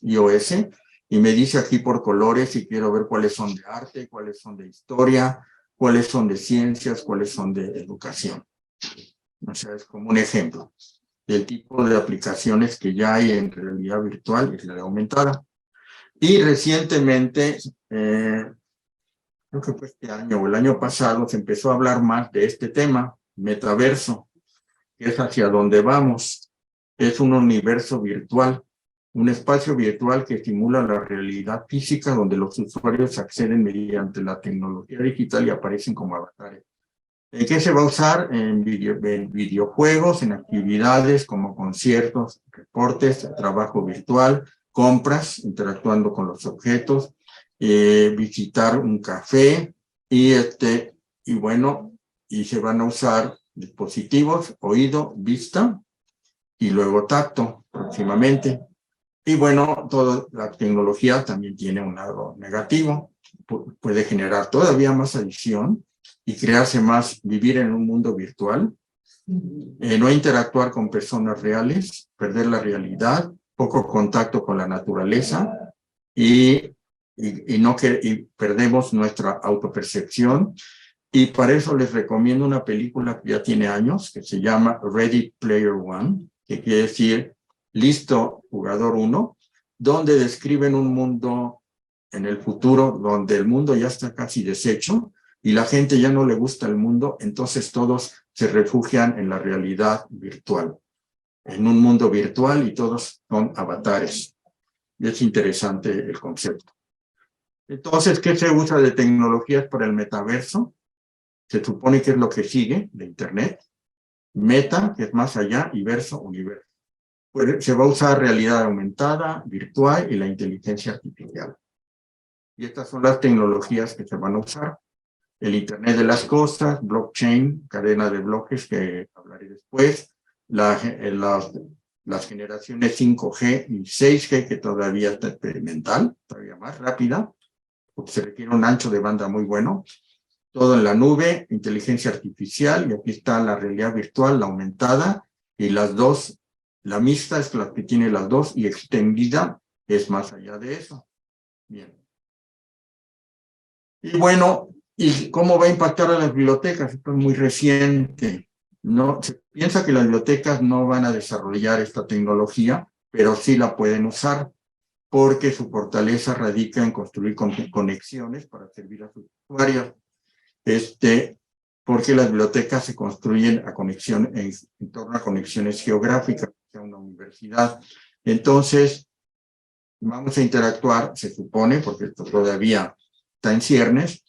y me dice aquí por colores y quiero ver cuáles son de arte, cuáles son de historia, cuáles son de ciencias, cuáles son de educación. O sea, es como un ejemplo del tipo de aplicaciones que ya hay en realidad virtual y realidad aumentada. Y recientemente, creo que fue este año o el año pasado, se empezó a hablar más de este tema, metaverso, que es hacia donde vamos. Es un universo virtual, un espacio virtual que simula la realidad física, donde los usuarios acceden mediante la tecnología digital y aparecen como avatares. ¿En qué se va a usar? En videojuegos, en actividades como conciertos, reportes, trabajo virtual, compras, interactuando con los objetos, visitar un café, y bueno, y se van a usar dispositivos, oído, vista, y luego tacto próximamente. Y bueno, toda la tecnología también tiene un lado negativo, puede generar todavía más adicción y crearse más, vivir en un mundo virtual, no interactuar con personas reales, perder la realidad, poco contacto con la naturaleza, y perdemos nuestra autopercepción. Y para eso les recomiendo una película que ya tiene años, que se llama Ready Player One, que quiere decir listo jugador 1, donde describen un mundo en el futuro donde el mundo ya está casi deshecho y la gente ya no le gusta el mundo, entonces todos se refugian en la realidad virtual, en un mundo virtual, y todos son avatares. Y es interesante el concepto. Entonces, ¿qué se usa de tecnologías para el metaverso? Se supone que es lo que sigue de Internet. Meta, que es más allá, y verso, universo. Pues se va a usar realidad aumentada, virtual y la inteligencia artificial. Y estas son las tecnologías que se van a usar. El Internet de las cosas, blockchain, cadena de bloques, que hablaré después, las generaciones 5G y 6G, que todavía está experimental, todavía más rápida, porque se requiere un ancho de banda muy bueno. Todo en la nube, inteligencia artificial, y aquí está la realidad virtual, la aumentada, y las dos, la mixta es la que tiene las dos, y extendida es más allá de eso. Bien. Y bueno, ¿y cómo va a impactar a las bibliotecas? Esto es muy reciente. No, se piensa que las bibliotecas no van a desarrollar esta tecnología, pero sí la pueden usar, porque su fortaleza radica en construir conexiones para servir a sus usuarios. Porque las bibliotecas se construyen en torno a conexiones geográficas, sea una universidad. Entonces, vamos a interactuar, se supone, porque esto todavía está en ciernes,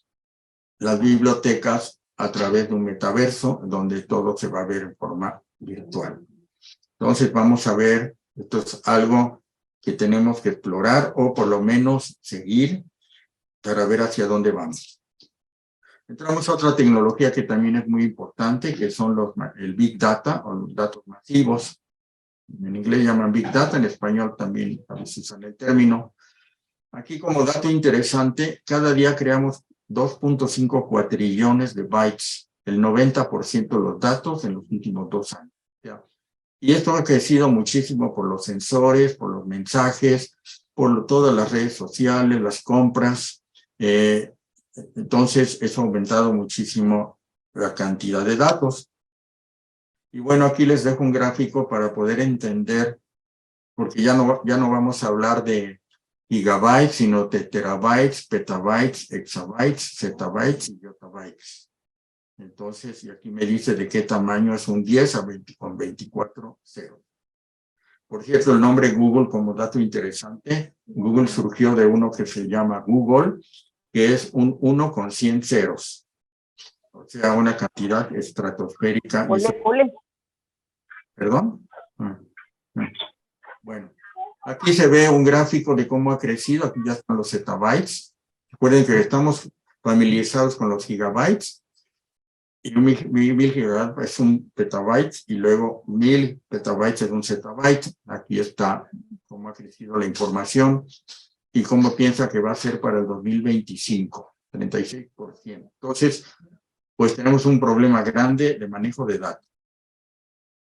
las bibliotecas a través de un metaverso donde todo se va a ver en forma virtual. Entonces vamos a ver, esto es algo que tenemos que explorar o por lo menos seguir para ver hacia dónde vamos. Entramos a otra tecnología que también es muy importante, que son el Big Data o los datos masivos. En inglés llaman Big Data, en español también a veces usan el término. Aquí como dato interesante, cada día creamos 2.5 cuatrillones de bytes, el 90% de los datos en los últimos 2 años. ¿Ya? Y esto ha crecido muchísimo por los sensores, por los mensajes, por todas las redes sociales, las compras. Entonces, eso ha aumentado muchísimo la cantidad de datos. Y bueno, aquí les dejo un gráfico para poder entender, porque ya no vamos a hablar de gigabytes, sino de terabytes, petabytes, exabytes, zettabytes y yottabytes. Entonces, y aquí me dice de qué tamaño es un 10 con 24 ceros. Por cierto, el nombre Google, como dato interesante, Google surgió de uno que se llama Google, que es un 1 con 100 ceros. O sea, una cantidad estratosférica. ¿Perdón? Bueno, aquí se ve un gráfico de cómo ha crecido. Aquí ya están los zettabytes. Recuerden que estamos familiarizados con los gigabytes. Y 1000 gigabytes es un petabyte y luego 1000 petabytes es un zettabyte. Aquí está cómo ha crecido la información y cómo piensa que va a ser para el 2025, 36%. Entonces, pues tenemos un problema grande de manejo de datos.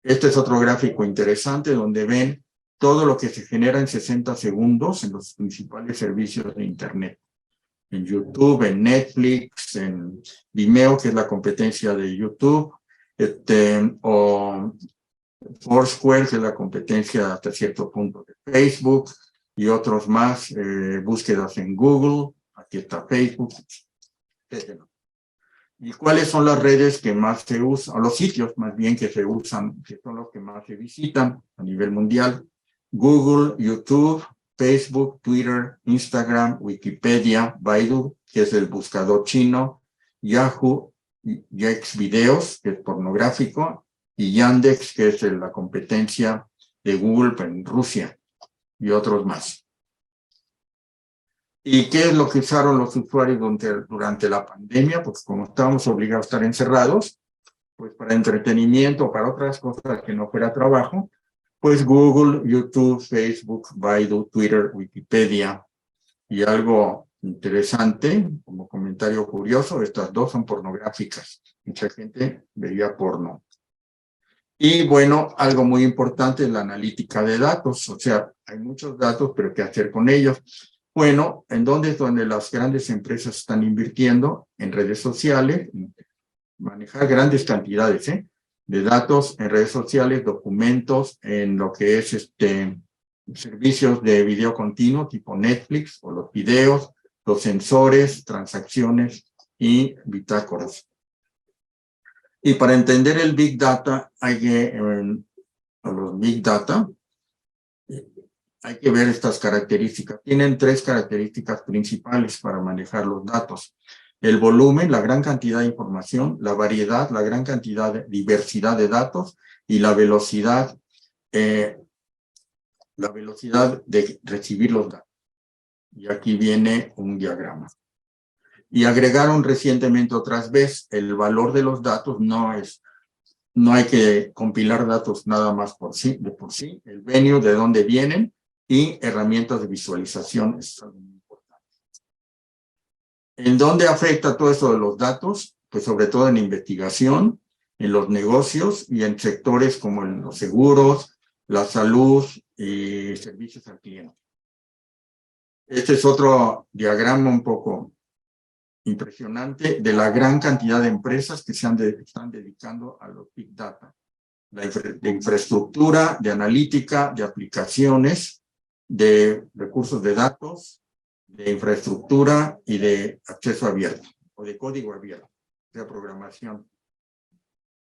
Este es otro gráfico interesante donde ven todo lo que se genera en 60 segundos en los principales servicios de Internet. En YouTube, en Netflix, en Vimeo, que es la competencia de YouTube, o Foursquare, que es la competencia hasta cierto punto de Facebook, y otros más, búsquedas en Google, aquí está Facebook, etc. ¿Y cuáles son las redes que más se usan, o los sitios más bien que se usan, que son los que más se visitan a nivel mundial? Google, YouTube, Facebook, Twitter, Instagram, Wikipedia, Baidu, que es el buscador chino, Yahoo, Xvideos, que es pornográfico, y Yandex, que es la competencia de Google en Rusia, y otros más. ¿Y qué es lo que usaron los usuarios durante la pandemia? Pues como estábamos obligados a estar encerrados, pues para entretenimiento o para otras cosas que no fuera trabajo, pues Google, YouTube, Facebook, Baidu, Twitter, Wikipedia. Y algo interesante, como comentario curioso, estas dos son pornográficas. Mucha gente veía porno. Y bueno, algo muy importante es la analítica de datos. O sea, hay muchos datos, pero ¿qué hacer con ellos? Bueno, ¿en dónde es donde las grandes empresas están invirtiendo? En redes sociales, manejar grandes cantidades, de datos en redes sociales, documentos, en lo que es servicios de video continuo tipo Netflix o los videos, los sensores, transacciones y bitácoras. Y para entender el Big Data, los Big Data, hay que ver estas características. Tienen 3 características principales para manejar los datos. El volumen, la gran cantidad de información, la variedad, la gran cantidad de diversidad de datos y la velocidad de recibir los datos. Y aquí viene un diagrama. Y agregaron recientemente otras veces, el valor de los datos no hay que compilar datos nada más de por sí, el venue, de dónde vienen y herramientas de visualización, es algo muy importante. ¿En dónde afecta todo eso de los datos? Pues sobre todo en investigación, en los negocios y en sectores como en los seguros, la salud y servicios al cliente. Este es otro diagrama un poco impresionante de la gran cantidad de empresas que están dedicando a los Big Data, de infraestructura, de analítica, de aplicaciones, de recursos de datos, de infraestructura y de acceso abierto o de código abierto, de programación.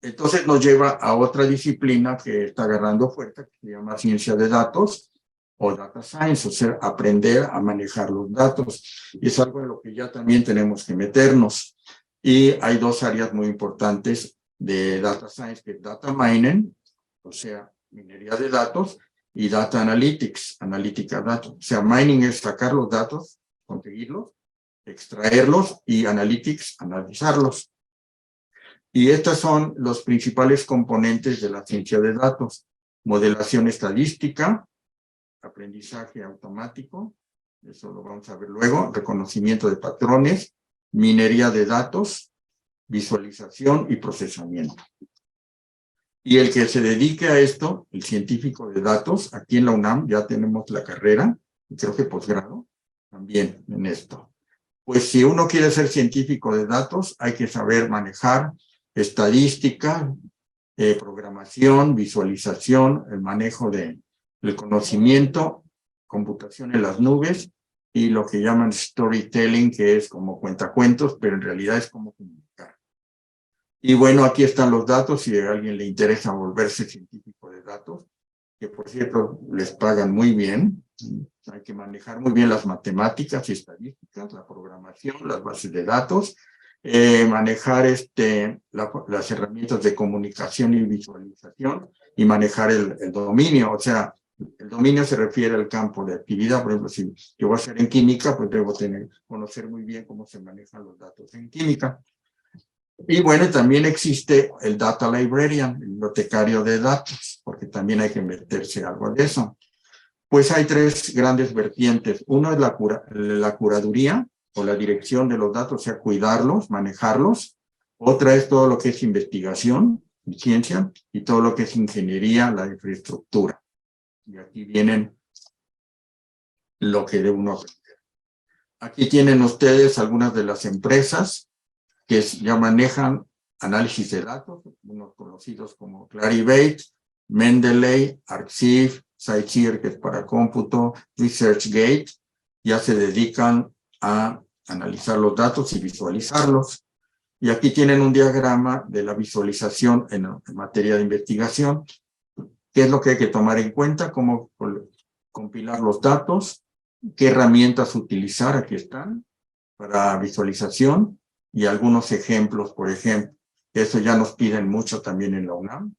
Entonces nos lleva a otra disciplina que está agarrando fuerza, que se llama ciencia de datos, o data science, o sea, aprender a manejar los datos. Y es algo en lo que ya también tenemos que meternos. Y hay dos áreas muy importantes de data science, que es data mining, o sea, minería de datos, y data analytics, analítica de datos. O sea, mining es sacar los datos, conseguirlos, extraerlos, y analytics, analizarlos. Y estos son los principales componentes de la ciencia de datos: modelación estadística, aprendizaje automático, eso lo vamos a ver luego, reconocimiento de patrones, minería de datos, visualización y procesamiento. Y el que se dedique a esto, el científico de datos, aquí en la UNAM ya tenemos la carrera, y creo que posgrado, también en esto. Pues si uno quiere ser científico de datos, hay que saber manejar estadística, programación, visualización, el manejo del conocimiento, computación en las nubes, y lo que llaman storytelling, que es como cuentacuentos, pero en realidad es como comunicar. Y bueno, aquí están los datos, si a alguien le interesa volverse científico de datos, que por cierto les pagan muy bien. Hay que manejar muy bien las matemáticas y estadísticas, la programación, las bases de datos, manejar las herramientas de comunicación y visualización, y manejar el dominio. O sea, el dominio se refiere al campo de actividad. Por ejemplo, si yo voy a hacer en química, pues debo conocer muy bien cómo se manejan los datos en química. Y bueno, también existe el Data Librarian, el bibliotecario de datos, porque también hay que meterse algo de eso. Pues hay tres grandes vertientes. Uno es la curaduría o la dirección de los datos, o sea, cuidarlos, manejarlos. Otra es todo lo que es investigación y ciencia, y todo lo que es ingeniería, la infraestructura. Y aquí vienen lo que debe uno aprender. Aquí tienen ustedes algunas de las empresas que ya manejan análisis de datos, unos conocidos como Clarivate, Mendeley, Arxiv, Scite, que es para cómputo, ResearchGate. Ya se dedican a analizar los datos y visualizarlos. Y aquí tienen un diagrama de la visualización en materia de investigación. ¿Qué es lo que hay que tomar en cuenta? Cómo compilar los datos, qué herramientas utilizar, aquí están, para visualización, y algunos ejemplos. Por ejemplo, eso ya nos piden mucho también en la UNAM,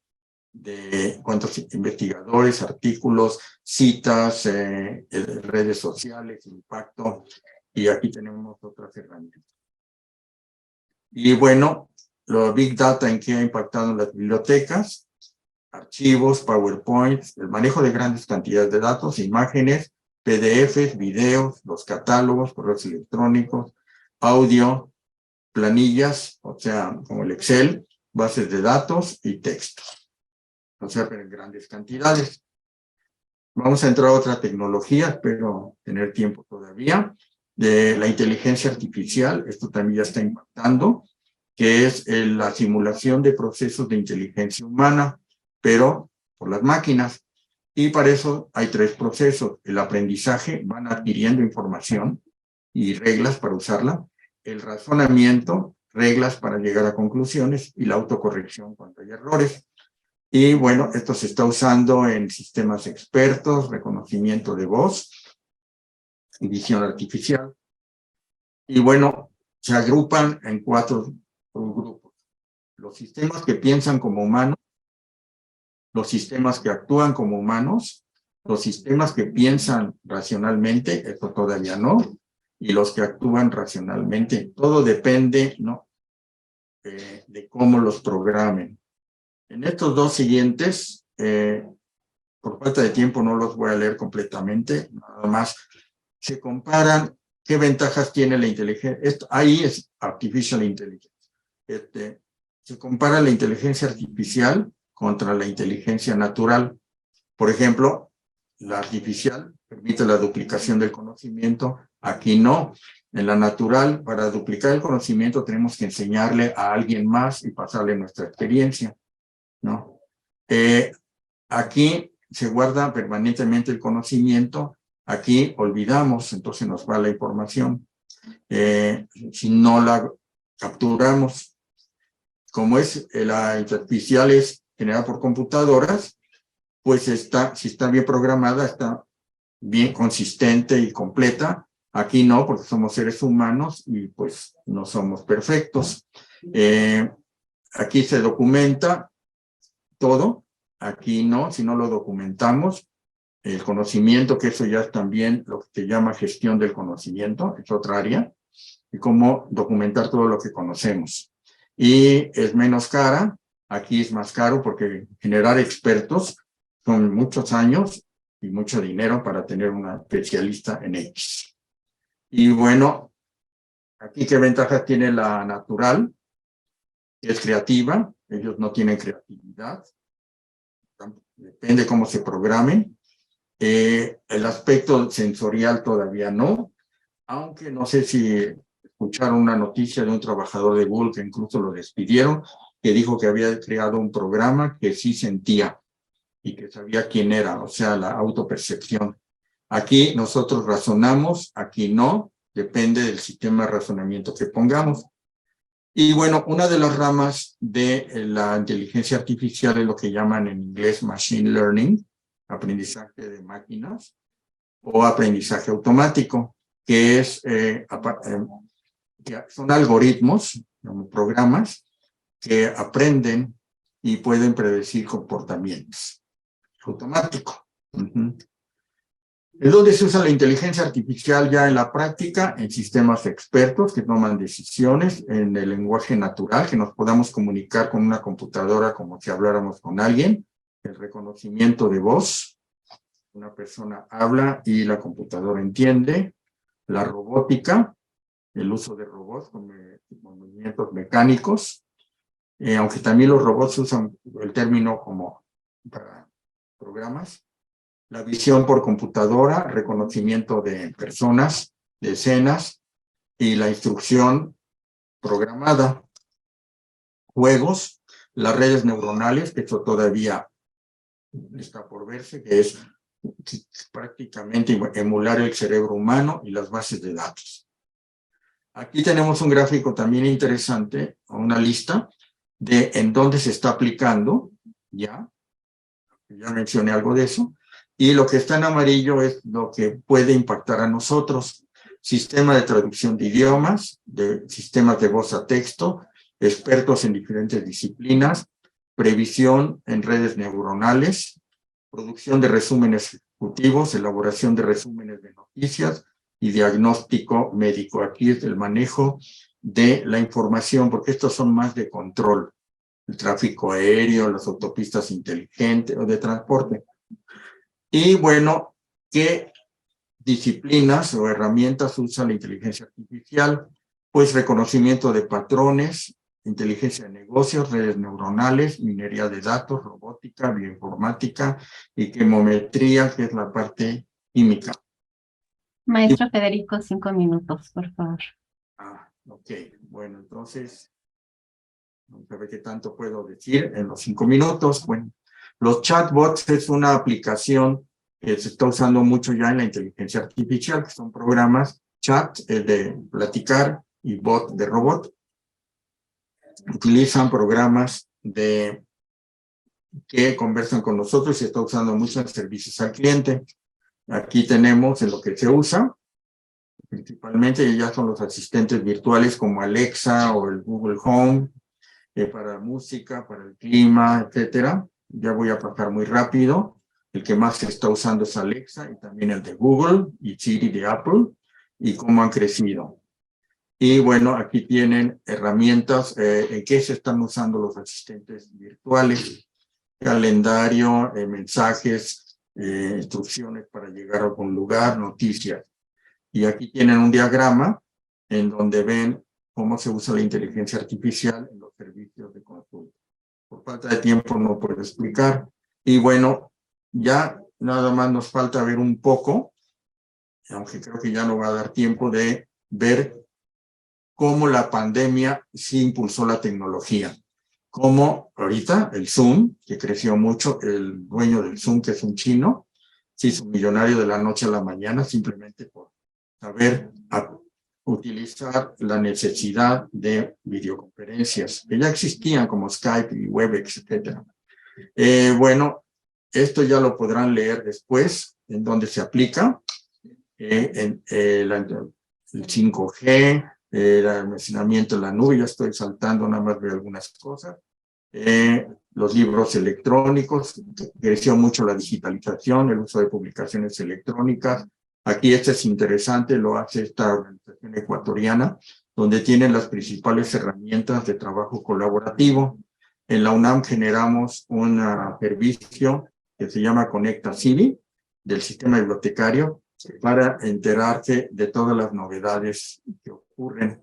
de cuántos investigadores, artículos, citas, redes sociales, impacto, y aquí tenemos otras herramientas. Y bueno, lo Big Data, en qué ha impactado en las bibliotecas: archivos, PowerPoint, el manejo de grandes cantidades de datos, imágenes, PDFs, videos, los catálogos, correos electrónicos, audio, planillas, o sea, como el Excel, bases de datos y textos. O sea, pero en grandes cantidades. Vamos a entrar a otra tecnología, espero tener tiempo todavía, de la inteligencia artificial. Esto también ya está impactando, que es la simulación de procesos de inteligencia humana, pero por las máquinas. Y para eso hay tres procesos: el aprendizaje, van adquiriendo información y reglas para usarla; el razonamiento, reglas para llegar a conclusiones; y la autocorrección cuando hay errores. Y bueno, esto se está usando en sistemas expertos, reconocimiento de voz y visión artificial. Y bueno, se agrupan en cuatro grupos: los sistemas que piensan como humanos, los sistemas que actúan como humanos, los sistemas que piensan racionalmente, esto todavía no, y los que actúan racionalmente. Todo depende, ¿no?, de cómo los programen. En estos dos siguientes, por falta de tiempo no los voy a leer completamente, nada más se comparan qué ventajas tiene la inteligencia. Ahí es Artificial Intelligence. Se compara la inteligencia artificial contra la inteligencia natural. Por ejemplo, la artificial permite la duplicación del conocimiento, aquí no. En la natural, para duplicar el conocimiento tenemos que enseñarle a alguien más y pasarle nuestra experiencia, ¿no? Aquí se guarda permanentemente el conocimiento, aquí olvidamos, entonces nos va la información. Si no la capturamos, como la artificial es generada por computadoras, pues si está bien programada, está bien consistente y completa. Aquí no, porque somos seres humanos y pues no somos perfectos. Aquí se documenta todo, aquí no, si no lo documentamos. El conocimiento, que eso ya es también lo que se llama gestión del conocimiento, es otra área, y cómo documentar todo lo que conocemos. Y es menos cara, aquí es más caro porque generar expertos son muchos años y mucho dinero para tener una especialista en X. Y bueno, aquí qué ventajas tiene la natural, que es creativa, ellos no tienen creatividad, depende cómo se programen. El aspecto sensorial todavía no, aunque no sé si escucharon una noticia de un trabajador de Google que incluso lo despidieron, que dijo que había creado un programa que sí sentía y que sabía quién era, o sea, la autopercepción. Aquí nosotros razonamos, aquí no, depende del sistema de razonamiento que pongamos. Y bueno, una de las ramas de la inteligencia artificial es lo que llaman en inglés machine learning, aprendizaje de máquinas o aprendizaje automático, que es que son algoritmos, programas que aprenden y pueden predecir comportamientos. Automático. Es donde se usa la inteligencia artificial ya en la práctica, en sistemas expertos que toman decisiones, en el lenguaje natural, que nos podamos comunicar con una computadora como si habláramos con alguien, el reconocimiento de voz, una persona habla y la computadora entiende, la robótica, el uso de robots con movimientos mecánicos, aunque también los robots usan el término como para programas, la visión por computadora, reconocimiento de personas, de escenas y la instrucción programada, juegos, las redes neuronales, que eso todavía está por verse, que es prácticamente emular el cerebro humano y las bases de datos. Aquí tenemos un gráfico también interesante, una lista de en dónde se está aplicando, ya mencioné algo de eso, y lo que está en amarillo es lo que puede impactar a nosotros. Sistema de traducción de idiomas, de sistemas de voz a texto, expertos en diferentes disciplinas, previsión en redes neuronales, producción de resúmenes ejecutivos, elaboración de resúmenes de noticias y diagnóstico médico. Aquí es el manejo de la información, porque estos son más de control. El tráfico aéreo, las autopistas inteligentes o de transporte. Y bueno, ¿qué disciplinas o herramientas usa la inteligencia artificial? Pues reconocimiento de patrones, inteligencia de negocios, redes neuronales, minería de datos, robótica, bioinformática y quimometría, que es la parte química. Maestro Federico, 5 minutos, por favor. Ok, bueno, entonces, vamos a ver qué tanto puedo decir en los 5 minutos. Bueno, los chatbots es una aplicación que se está usando mucho ya en la inteligencia artificial, que son programas chat, de platicar, y bot de robot. Utilizan programas que conversan con nosotros y se está usando mucho en servicios al cliente. Aquí tenemos en lo que se usa, principalmente ya son los asistentes virtuales como Alexa o el Google Home, para música, para el clima, etcétera. Ya voy a pasar muy rápido. El que más se está usando es Alexa y también el de Google y Siri de Apple y cómo han crecido. Y bueno, aquí tienen herramientas en qué se están usando los asistentes virtuales, calendario, mensajes, instrucciones para llegar a algún lugar, noticias. Y aquí tienen un diagrama en donde ven cómo se usa la inteligencia artificial en los servicios de consulta. Por falta de tiempo no puedo explicar. Y bueno, ya nada más nos falta ver un poco, aunque creo que ya no va a dar tiempo de ver cómo la pandemia sí impulsó la tecnología. Como ahorita el Zoom, que creció mucho, el dueño del Zoom, que es un chino, se hizo millonario de la noche a la mañana simplemente por saber utilizar la necesidad de videoconferencias, que ya existían como Skype y Webex, etc. Bueno, esto ya lo podrán leer después. en donde se aplica el 5G, el almacenamiento en la nube. Ya estoy saltando nada más de algunas cosas. Los libros electrónicos, creció mucho la digitalización, el uso de publicaciones electrónicas. Aquí este es interesante, lo hace esta organización ecuatoriana, donde tienen las principales herramientas de trabajo colaborativo. En la UNAM generamos un servicio que se llama Conecta Civi, del sistema bibliotecario, para enterarse de todas las novedades que ocurren.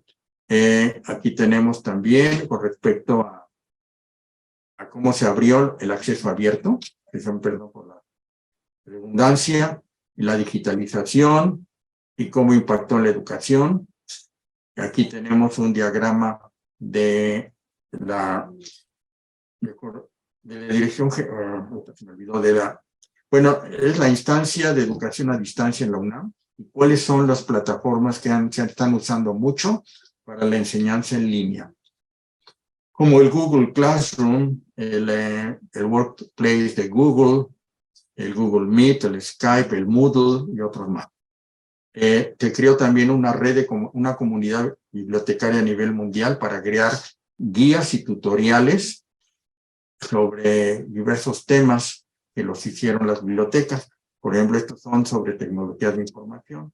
Aquí tenemos también, con respecto a cómo se abrió el acceso abierto, perdón por la redundancia, y la digitalización, y cómo impactó en la educación. Aquí tenemos un diagrama de la dirección, se me olvidó bueno, es la instancia de educación a distancia en la UNAM, y cuáles son las plataformas que se están usando mucho para la enseñanza en línea, como el Google Classroom, el Workplace de Google, el Google Meet, el Skype, el Moodle y otros más. Se creó también una red, una comunidad bibliotecaria a nivel mundial para crear guías y tutoriales sobre diversos temas que los hicieron las bibliotecas. Por ejemplo, estos son sobre tecnologías de información.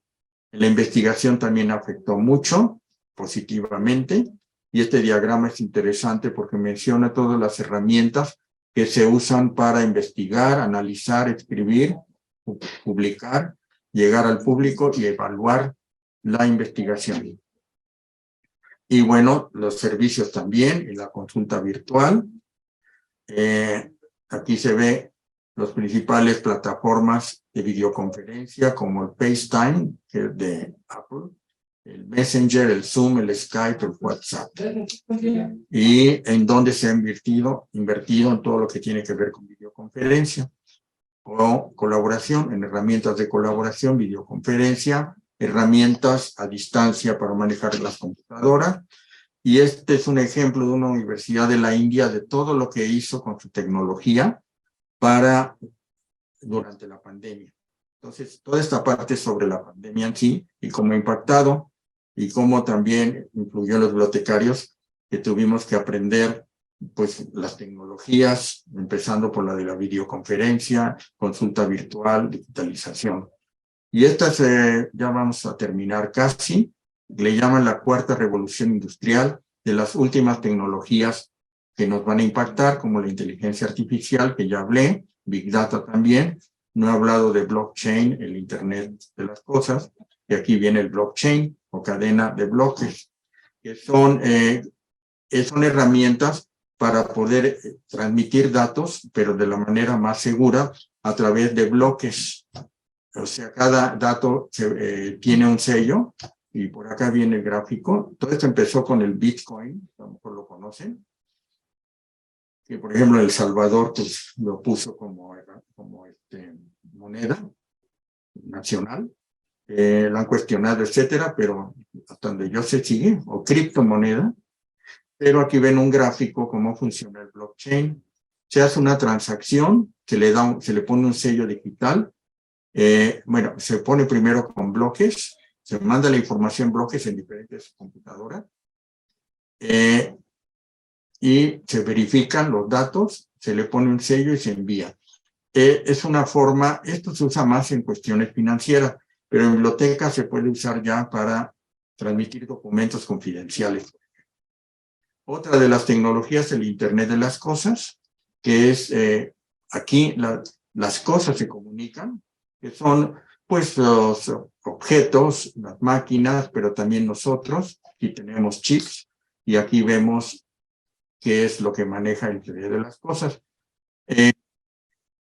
La investigación también afectó mucho positivamente, y este diagrama es interesante porque menciona todas las herramientas que se usan para investigar, analizar, escribir, publicar, llegar al público y evaluar la investigación. Y bueno, los servicios también, y la consulta virtual. Aquí se ve las principales plataformas de videoconferencia como el FaceTime, que es de Apple, el Messenger, el Zoom, el Skype, el WhatsApp. Y en donde se ha invertido en todo lo que tiene que ver con videoconferencia o colaboración, en herramientas de colaboración, videoconferencia, herramientas a distancia para manejar las computadoras. Y este es un ejemplo de una universidad de la India de todo lo que hizo con su tecnología durante la pandemia. Entonces, toda esta parte sobre la pandemia en sí y cómo ha impactado y cómo también influyó en los bibliotecarios, que tuvimos que aprender pues las tecnologías, empezando por la de la videoconferencia, consulta virtual, digitalización. Y estas ya vamos a terminar casi, le llaman la cuarta revolución industrial, de las últimas tecnologías que nos van a impactar, como la inteligencia artificial, que ya hablé, Big Data también. No he hablado de blockchain, el Internet de las cosas, y aquí viene el blockchain o cadena de bloques, que son herramientas para poder transmitir datos, pero de la manera más segura, a través de bloques. O sea, cada dato tiene un sello, y por acá viene el gráfico. Todo esto empezó con el Bitcoin, a lo mejor lo conocen, que por ejemplo El Salvador pues lo puso como moneda nacional. Lo han cuestionado, etcétera, pero hasta donde yo sé sigue, o criptomoneda. Pero aquí ven un gráfico cómo funciona el blockchain. Se hace una transacción, se le pone un sello digital. Bueno, se pone primero con bloques, se manda la información en bloques en diferentes computadoras, y se verifican los datos, se le pone un sello y se envía. Es una forma, esto se usa más en cuestiones financieras, pero en biblioteca se puede usar ya para transmitir documentos confidenciales. Otra de las tecnologías es el Internet de las cosas, que es aquí las cosas se comunican, que son pues los objetos, las máquinas, pero también nosotros. Aquí tenemos chips y aquí vemos qué es lo que maneja el Internet de las cosas.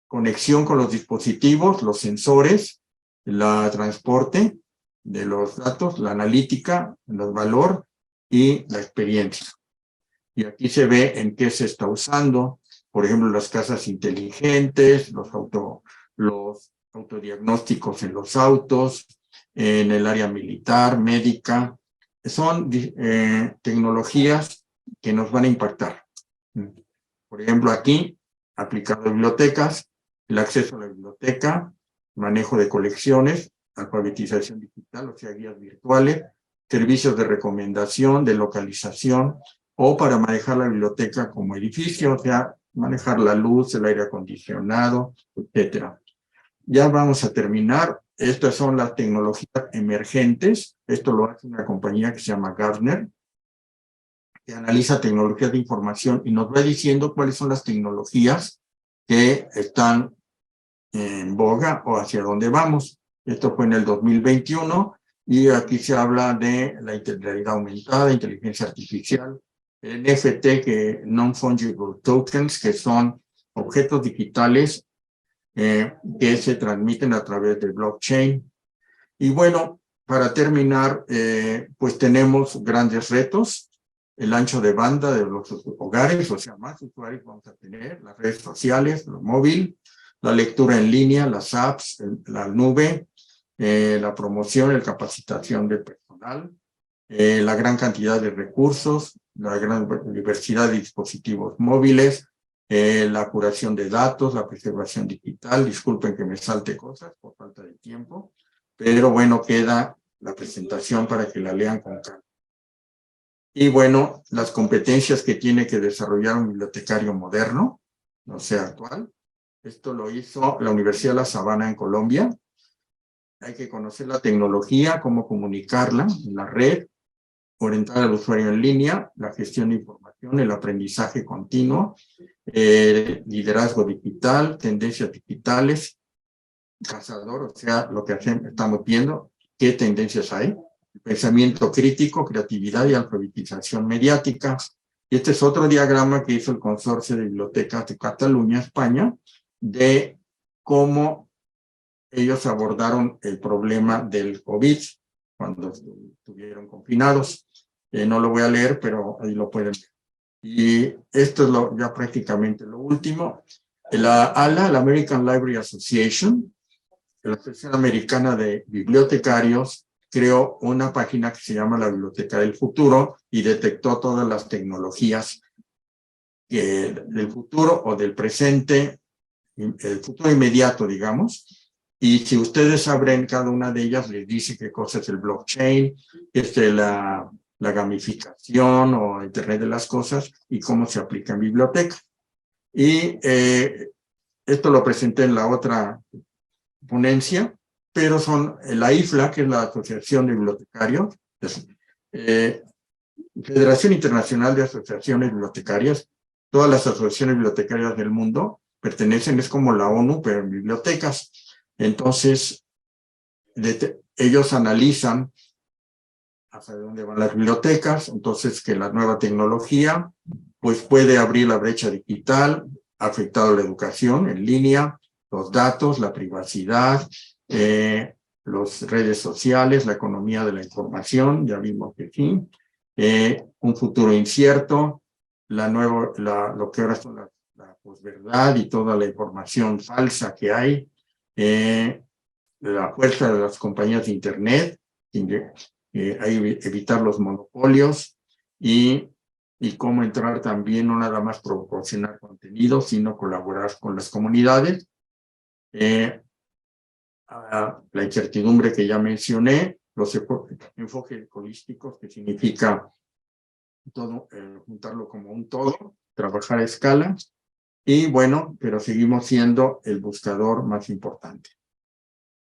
Conexión con los dispositivos, los sensores, la transporte de los datos, la analítica, el valor y la experiencia. Y aquí se ve en qué se está usando, por ejemplo, las casas inteligentes, los autodiagnósticos en los autos, en el área militar, médica. Son tecnologías que nos van a impactar. Por ejemplo, aquí, aplicado a bibliotecas, el acceso a la biblioteca, manejo de colecciones, alfabetización digital, o sea, guías virtuales, servicios de recomendación, de localización, o para manejar la biblioteca como edificio, o sea, manejar la luz, el aire acondicionado, etcétera. Ya vamos a terminar. Estas son las tecnologías emergentes. Esto lo hace una compañía que se llama Gartner, que analiza tecnologías de información y nos va diciendo cuáles son las tecnologías que están en boga o hacia dónde vamos. Esto fue en el 2021 y aquí se habla de la realidad aumentada, inteligencia artificial, el NFT, que non-fungible tokens, que son objetos digitales que se transmiten a través del blockchain. Y bueno, para terminar, pues tenemos grandes retos. El ancho de banda de los hogares, o sea, más usuarios vamos a tener, las redes sociales, lo móvil, la lectura en línea, las apps, la nube, la promoción, la capacitación del personal, la gran cantidad de recursos, la gran diversidad de dispositivos móviles, la curación de datos, la preservación digital. Disculpen que me salte cosas por falta de tiempo, pero bueno, queda la presentación para que la lean con calma. Y bueno, las competencias que tiene que desarrollar un bibliotecario moderno, o sea, actual. Esto lo hizo la Universidad de La Sabana en Colombia. Hay que conocer la tecnología, cómo comunicarla en la red, orientar al usuario en línea, la gestión de información, el aprendizaje continuo, liderazgo digital, tendencias digitales, cazador, o sea, lo que estamos viendo, qué tendencias hay, pensamiento crítico, creatividad y alfabetización mediática. Y este es otro diagrama que hizo el Consorcio de Bibliotecas de Cataluña, España, de cómo ellos abordaron el problema del COVID cuando estuvieron confinados. No lo voy a leer, pero ahí lo pueden ver. Y esto es ya prácticamente lo último. La ALA, la American Library Association, la Asociación Americana de Bibliotecarios, creó una página que se llama la Biblioteca del Futuro y detectó todas las tecnologías del futuro o del presente, el futuro inmediato, digamos. Y si ustedes abren cada una de ellas, les dice qué cosa es el blockchain, qué es la gamificación o Internet de las cosas y cómo se aplica en biblioteca. Y esto lo presenté en la otra ponencia, pero son la IFLA, que es la Asociación de Bibliotecarios, Federación Internacional de Asociaciones Bibliotecarias. Todas las asociaciones bibliotecarias del mundo pertenecen, es como la ONU, pero en bibliotecas. Entonces, ellos analizan hacia dónde van las bibliotecas, entonces que la nueva tecnología pues puede abrir la brecha digital, ha afectado la educación en línea, los datos, la privacidad, las redes sociales, la economía de la información, ya vimos que sí, un futuro incierto, lo que ahora son la posverdad y toda la información falsa que hay, la fuerza de las compañías de Internet, evitar los monopolios y cómo entrar también, no nada más proporcionar contenido, sino colaborar con las comunidades. La incertidumbre que ya mencioné, los enfoques holísticos, que significa todo, juntarlo como un todo, trabajar a escala, y bueno, pero seguimos siendo el buscador más importante.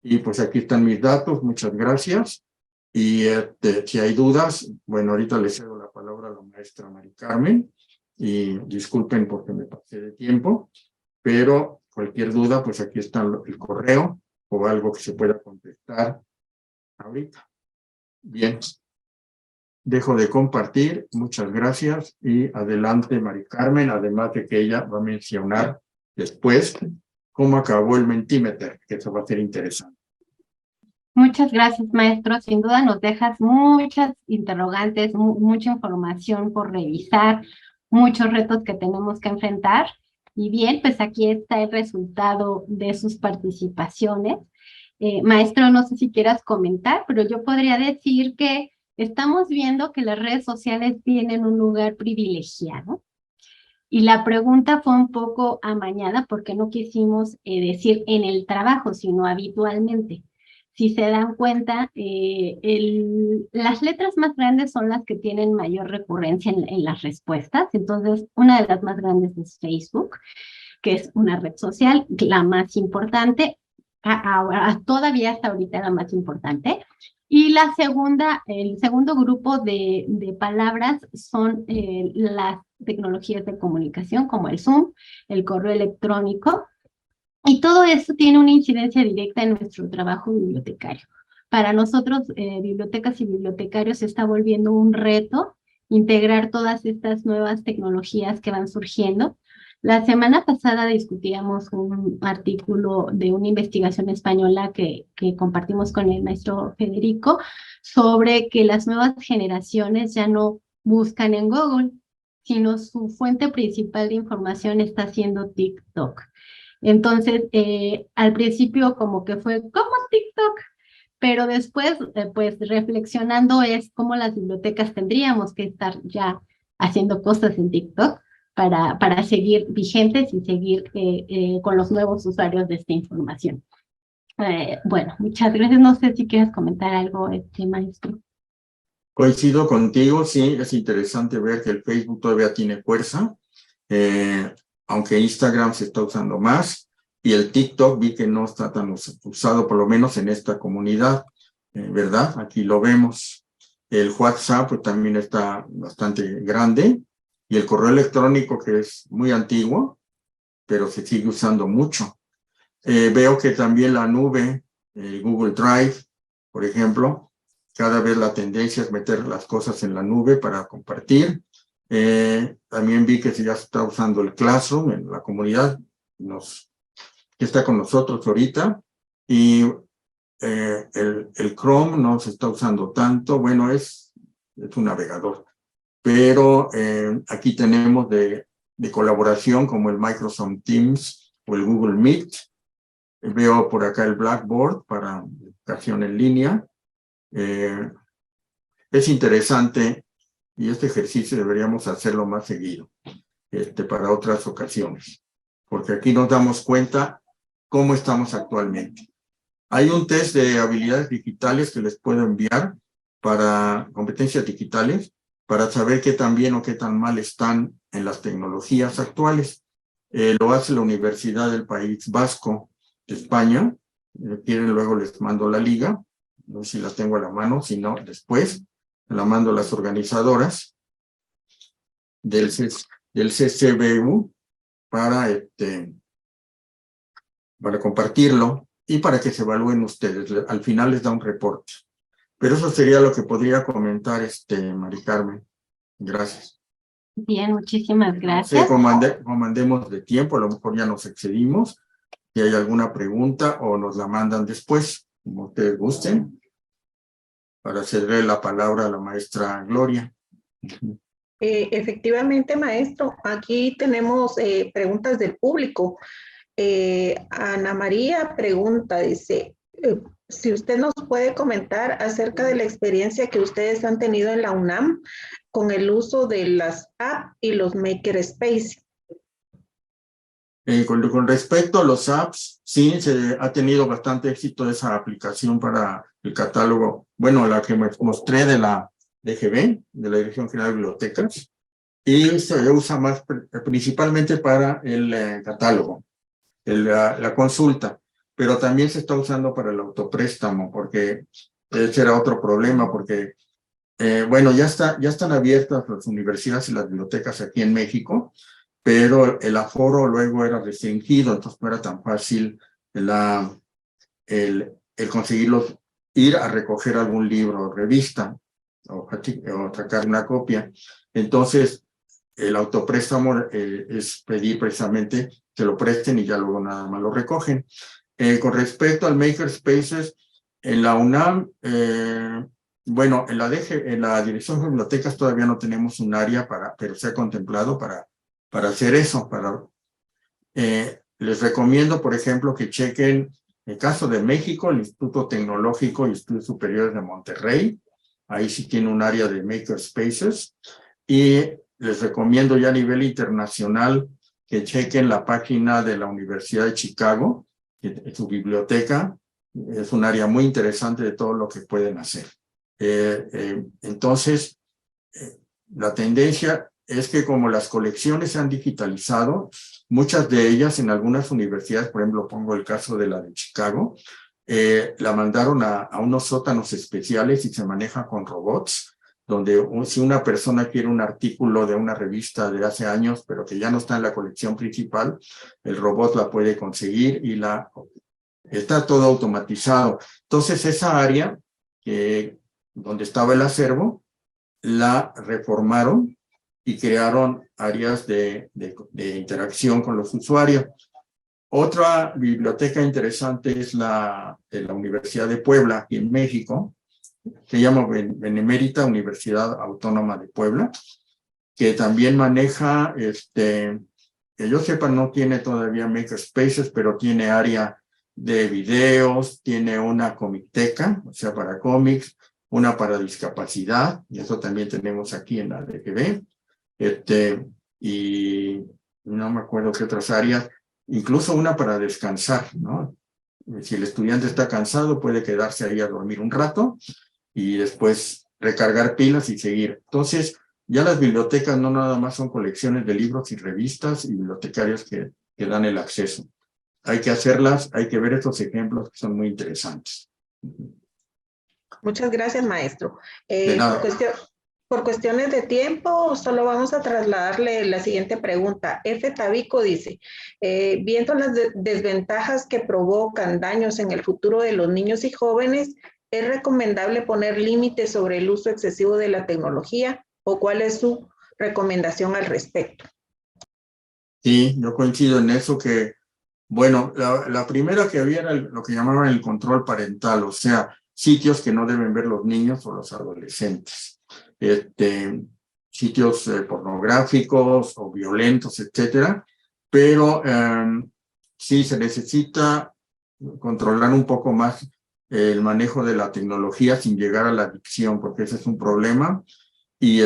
Y pues aquí están mis datos, muchas gracias. Y si hay dudas, bueno, ahorita le cedo la palabra a la maestra Mari Carmen, y disculpen porque me pasé de tiempo, pero cualquier duda, pues aquí está el correo o algo que se pueda contestar ahorita. Bien, dejo de compartir, muchas gracias, y adelante Mari Carmen, además de que ella va a mencionar después cómo acabó el Mentimeter, que eso va a ser interesante. Muchas gracias, maestro. Sin duda nos dejas muchas interrogantes, mucha información por revisar, muchos retos que tenemos que enfrentar. Y bien, pues aquí está el resultado de sus participaciones. Maestro, no sé si quieras comentar, pero yo podría decir que estamos viendo que las redes sociales tienen un lugar privilegiado. Y la pregunta fue un poco amañada porque no quisimos decir en el trabajo, sino habitualmente. Si se dan cuenta, las letras más grandes son las que tienen mayor recurrencia en las respuestas. Entonces, una de las más grandes es Facebook, que es una red social, la más importante, todavía hasta ahorita la más importante. Y el segundo grupo de palabras son las tecnologías de comunicación, como el Zoom, el correo electrónico, y todo esto tiene una incidencia directa en nuestro trabajo bibliotecario. Para nosotros, bibliotecas y bibliotecarios, se está volviendo un reto integrar todas estas nuevas tecnologías que van surgiendo. La semana pasada discutíamos un artículo de una investigación española que compartimos con el maestro Federico sobre que las nuevas generaciones ya no buscan en Google, sino su fuente principal de información está siendo TikTok. Entonces, al principio como que fue, ¿cómo TikTok? Pero después, pues reflexionando es cómo las bibliotecas tendríamos que estar ya haciendo cosas en TikTok para seguir vigentes y seguir con los nuevos usuarios de esta información. Bueno, muchas gracias. No sé si quieres comentar algo, maestro. Coincido contigo, sí, es interesante ver que el Facebook todavía tiene fuerza, aunque Instagram se está usando más, y el TikTok vi que no está tan usado, por lo menos en esta comunidad, ¿verdad? Aquí lo vemos. El WhatsApp pues, también está bastante grande, y el correo electrónico, que es muy antiguo, pero se sigue usando mucho. Veo que también la nube, Google Drive, por ejemplo, cada vez la tendencia es meter las cosas en la nube para compartir. También vi que ya se está usando el Classroom en la comunidad, que está con nosotros ahorita, y el Chrome no se está usando tanto. Bueno, es un navegador, pero aquí tenemos de colaboración como el Microsoft Teams o el Google Meet. Veo por acá el Blackboard para educación en línea. Es interesante y este ejercicio deberíamos hacerlo más seguido para otras ocasiones, porque aquí nos damos cuenta cómo estamos actualmente. Hay un test de habilidades digitales que les puedo enviar para competencias digitales, para saber qué tan bien o qué tan mal están en las tecnologías actuales. Lo hace la Universidad del País Vasco de España. Quieren, luego les mando la liga, no sé si la tengo a la mano, si no, después la mando a las organizadoras del CCBU para compartirlo y para que se evalúen ustedes. Al final les da un reporte. Pero eso sería lo que podría comentar, Mari Carmen. Gracias. Bien, muchísimas gracias. No sé cómo andemos de tiempo, a lo mejor ya nos excedimos. Si hay alguna pregunta o nos la mandan después, como ustedes gusten, para cederle la palabra a la maestra Gloria. Efectivamente, maestro, aquí tenemos preguntas del público. Ana María pregunta, dice, si usted nos puede comentar acerca de la experiencia que ustedes han tenido en la UNAM con el uso de las apps y los makerspace. Con respecto a los apps, sí, se ha tenido bastante éxito esa aplicación para el catálogo, bueno, la que me mostré de la DGB, de la Dirección General de Bibliotecas, y se usa más principalmente para el catálogo, la consulta, pero también se está usando para el autopréstamo, porque ese era otro problema, porque, bueno, ya están abiertas las universidades y las bibliotecas aquí en México, pero el aforo luego era restringido, entonces no era tan fácil el conseguirlos, ir a recoger algún libro o revista o sacar una copia. Entonces, el autopréstamo es pedir precisamente que lo presten y ya luego nada más lo recogen. Con respecto al Makerspaces, en la UNAM, bueno, en la Dirección de Bibliotecas todavía no tenemos un área pero se ha contemplado para hacer eso. Les recomiendo, por ejemplo, que chequen el caso de México, el Instituto Tecnológico y Estudios Superiores de Monterrey. Ahí sí tiene un área de Makerspaces. Y les recomiendo ya a nivel internacional que chequen la página de la Universidad de Chicago, su biblioteca. Es un área muy interesante de todo lo que pueden hacer. Entonces, la tendencia es que como las colecciones se han digitalizado, muchas de ellas en algunas universidades, por ejemplo, pongo el caso de la de Chicago, la mandaron a unos sótanos especiales y se maneja con robots, donde si una persona quiere un artículo de una revista de hace años, pero que ya no está en la colección principal, el robot la puede conseguir y está todo automatizado. Entonces, esa área donde estaba el acervo, la reformaron y crearon áreas de interacción con los usuarios. Otra biblioteca interesante es la de la Universidad de Puebla, aquí en México. Se llama Benemérita Universidad Autónoma de Puebla, que también maneja, que yo sepa, no tiene todavía makerspaces, pero tiene área de videos, tiene una comicteca, o sea, para cómics, una para discapacidad, y eso también tenemos aquí en la DGB, y no me acuerdo qué otras áreas, incluso una para descansar, ¿no? Si el estudiante está cansado, puede quedarse ahí a dormir un rato y después recargar pilas y seguir. Entonces, ya las bibliotecas no nada más son colecciones de libros y revistas y bibliotecarios que dan el acceso. Hay que hacerlas, hay que ver estos ejemplos que son muy interesantes. Muchas gracias, maestro. De nada. Por cuestiones de tiempo, solo vamos a trasladarle la siguiente pregunta. F. Tabico dice, viendo las desventajas que provocan daños en el futuro de los niños y jóvenes, ¿es recomendable poner límites sobre el uso excesivo de la tecnología o cuál es su recomendación al respecto? Sí, yo coincido en eso que, bueno, la primera que había era lo que llamaban el control parental, o sea, sitios que no deben ver los niños o los adolescentes. Sitios pornográficos o violentos, etcétera, pero sí se necesita controlar un poco más el manejo de la tecnología sin llegar a la adicción, porque ese es un problema, y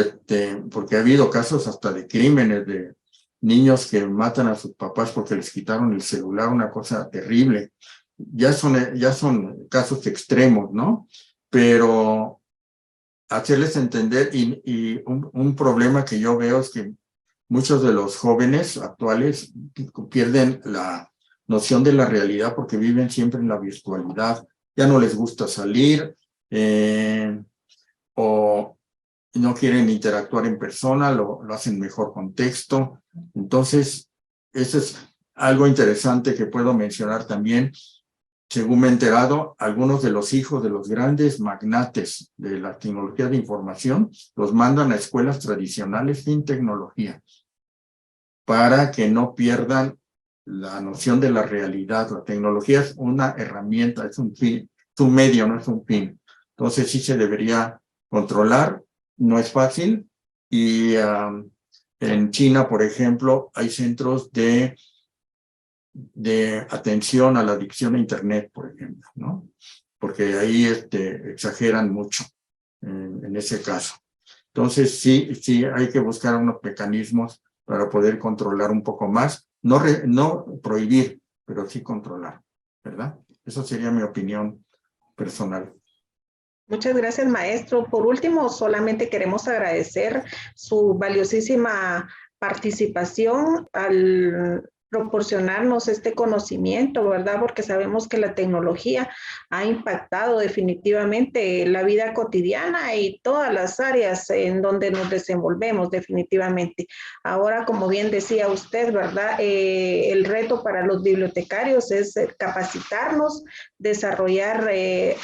porque ha habido casos hasta de crímenes de niños que matan a sus papás porque les quitaron el celular, una cosa terrible. Ya son casos extremos, ¿no? Pero hacerles entender, y un problema que yo veo es que muchos de los jóvenes actuales pierden la noción de la realidad porque viven siempre en la virtualidad. Ya no les gusta salir o no quieren interactuar en persona, lo hacen mejor con texto. Entonces, eso es algo interesante que puedo mencionar también. Según me he enterado, algunos de los hijos de los grandes magnates de la tecnología de información los mandan a escuelas tradicionales sin tecnología para que no pierdan la noción de la realidad. La tecnología es una herramienta, es un fin, es un medio, no es un fin. Entonces sí se debería controlar, no es fácil. Y en China, por ejemplo, hay centros de atención a la adicción a Internet, por ejemplo, ¿no? Porque ahí exageran mucho en ese caso. Entonces, sí, hay que buscar unos mecanismos para poder controlar un poco más, no prohibir, pero sí controlar, ¿verdad? Eso sería mi opinión personal. Muchas gracias, maestro. Por último, solamente queremos agradecer su valiosísima participación al proporcionarnos este conocimiento, ¿verdad? Porque sabemos que la tecnología ha impactado definitivamente la vida cotidiana y todas las áreas en donde nos desenvolvemos definitivamente. Ahora, como bien decía usted, ¿verdad? El reto para los bibliotecarios es capacitarnos, desarrollar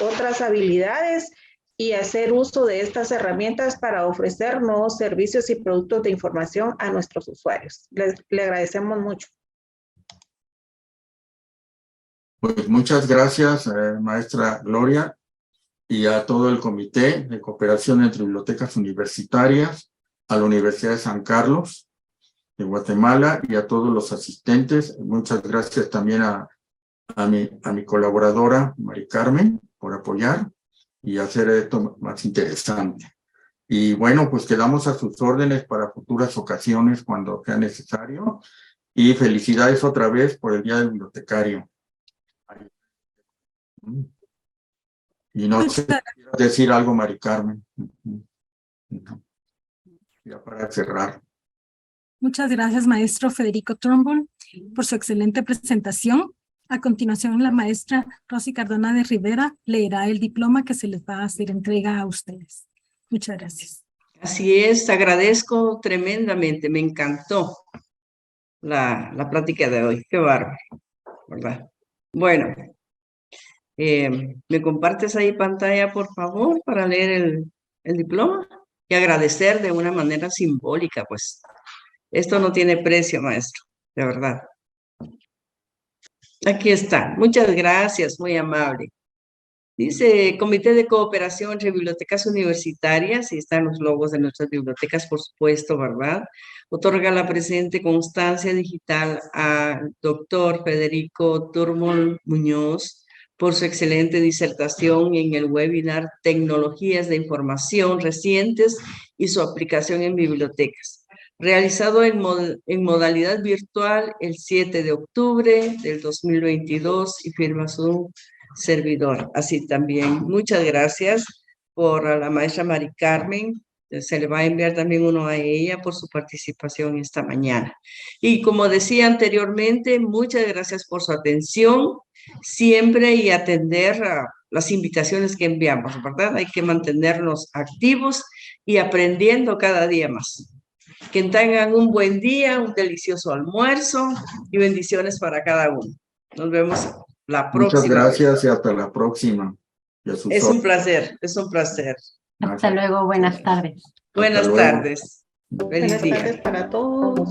otras habilidades y hacer uso de estas herramientas para ofrecer nuevos servicios y productos de información a nuestros usuarios. Le agradecemos mucho. Pues muchas gracias, maestra Gloria, y a todo el Comité de Cooperación entre Bibliotecas Universitarias, a la Universidad de San Carlos de Guatemala y a todos los asistentes. Muchas gracias también a mi colaboradora, Mari Carmen, por apoyar y hacer esto más interesante. Y bueno, pues quedamos a sus órdenes para futuras ocasiones cuando sea necesario. Y felicidades otra vez por el Día del Bibliotecario. Y no sé si quieras decir algo, Mari Carmen. Ya para cerrar. Muchas gracias, maestro Federico Turnbull, por su excelente presentación. A continuación, la maestra Rosy Cardona de Rivera leerá el diploma que se les va a hacer entrega a ustedes. Muchas gracias. Así es, agradezco tremendamente, me encantó la plática de hoy, qué bárbaro, ¿verdad? Bueno, ¿me compartes ahí pantalla, por favor, para leer el diploma? Y agradecer de una manera simbólica, pues. Esto no tiene precio, maestro, de verdad. Aquí está. Muchas gracias, muy amable. Dice Comité de Cooperación entre Bibliotecas Universitarias, y están los logos de nuestras bibliotecas, por supuesto, ¿verdad? Otorga la presente constancia digital al doctor Federico Turnbull Muñoz por su excelente disertación en el webinar Tecnologías de Información Recientes y su aplicación en bibliotecas, realizado en modalidad virtual el 7 de octubre del 2022 y firma su servidor. Así también, muchas gracias por la maestra Mari Carmen. Se le va a enviar también uno a ella por su participación esta mañana. Y como decía anteriormente, muchas gracias por su atención siempre y atender a las invitaciones que enviamos, ¿verdad? Hay que mantenernos activos y aprendiendo cada día más. Que tengan un buen día, un delicioso almuerzo y bendiciones para cada uno. Nos vemos la próxima. Muchas gracias y hasta la próxima. Es un placer, es un placer. Hasta luego, buenas tardes. Buenas tardes. Feliz Buenas día. tardes para todos.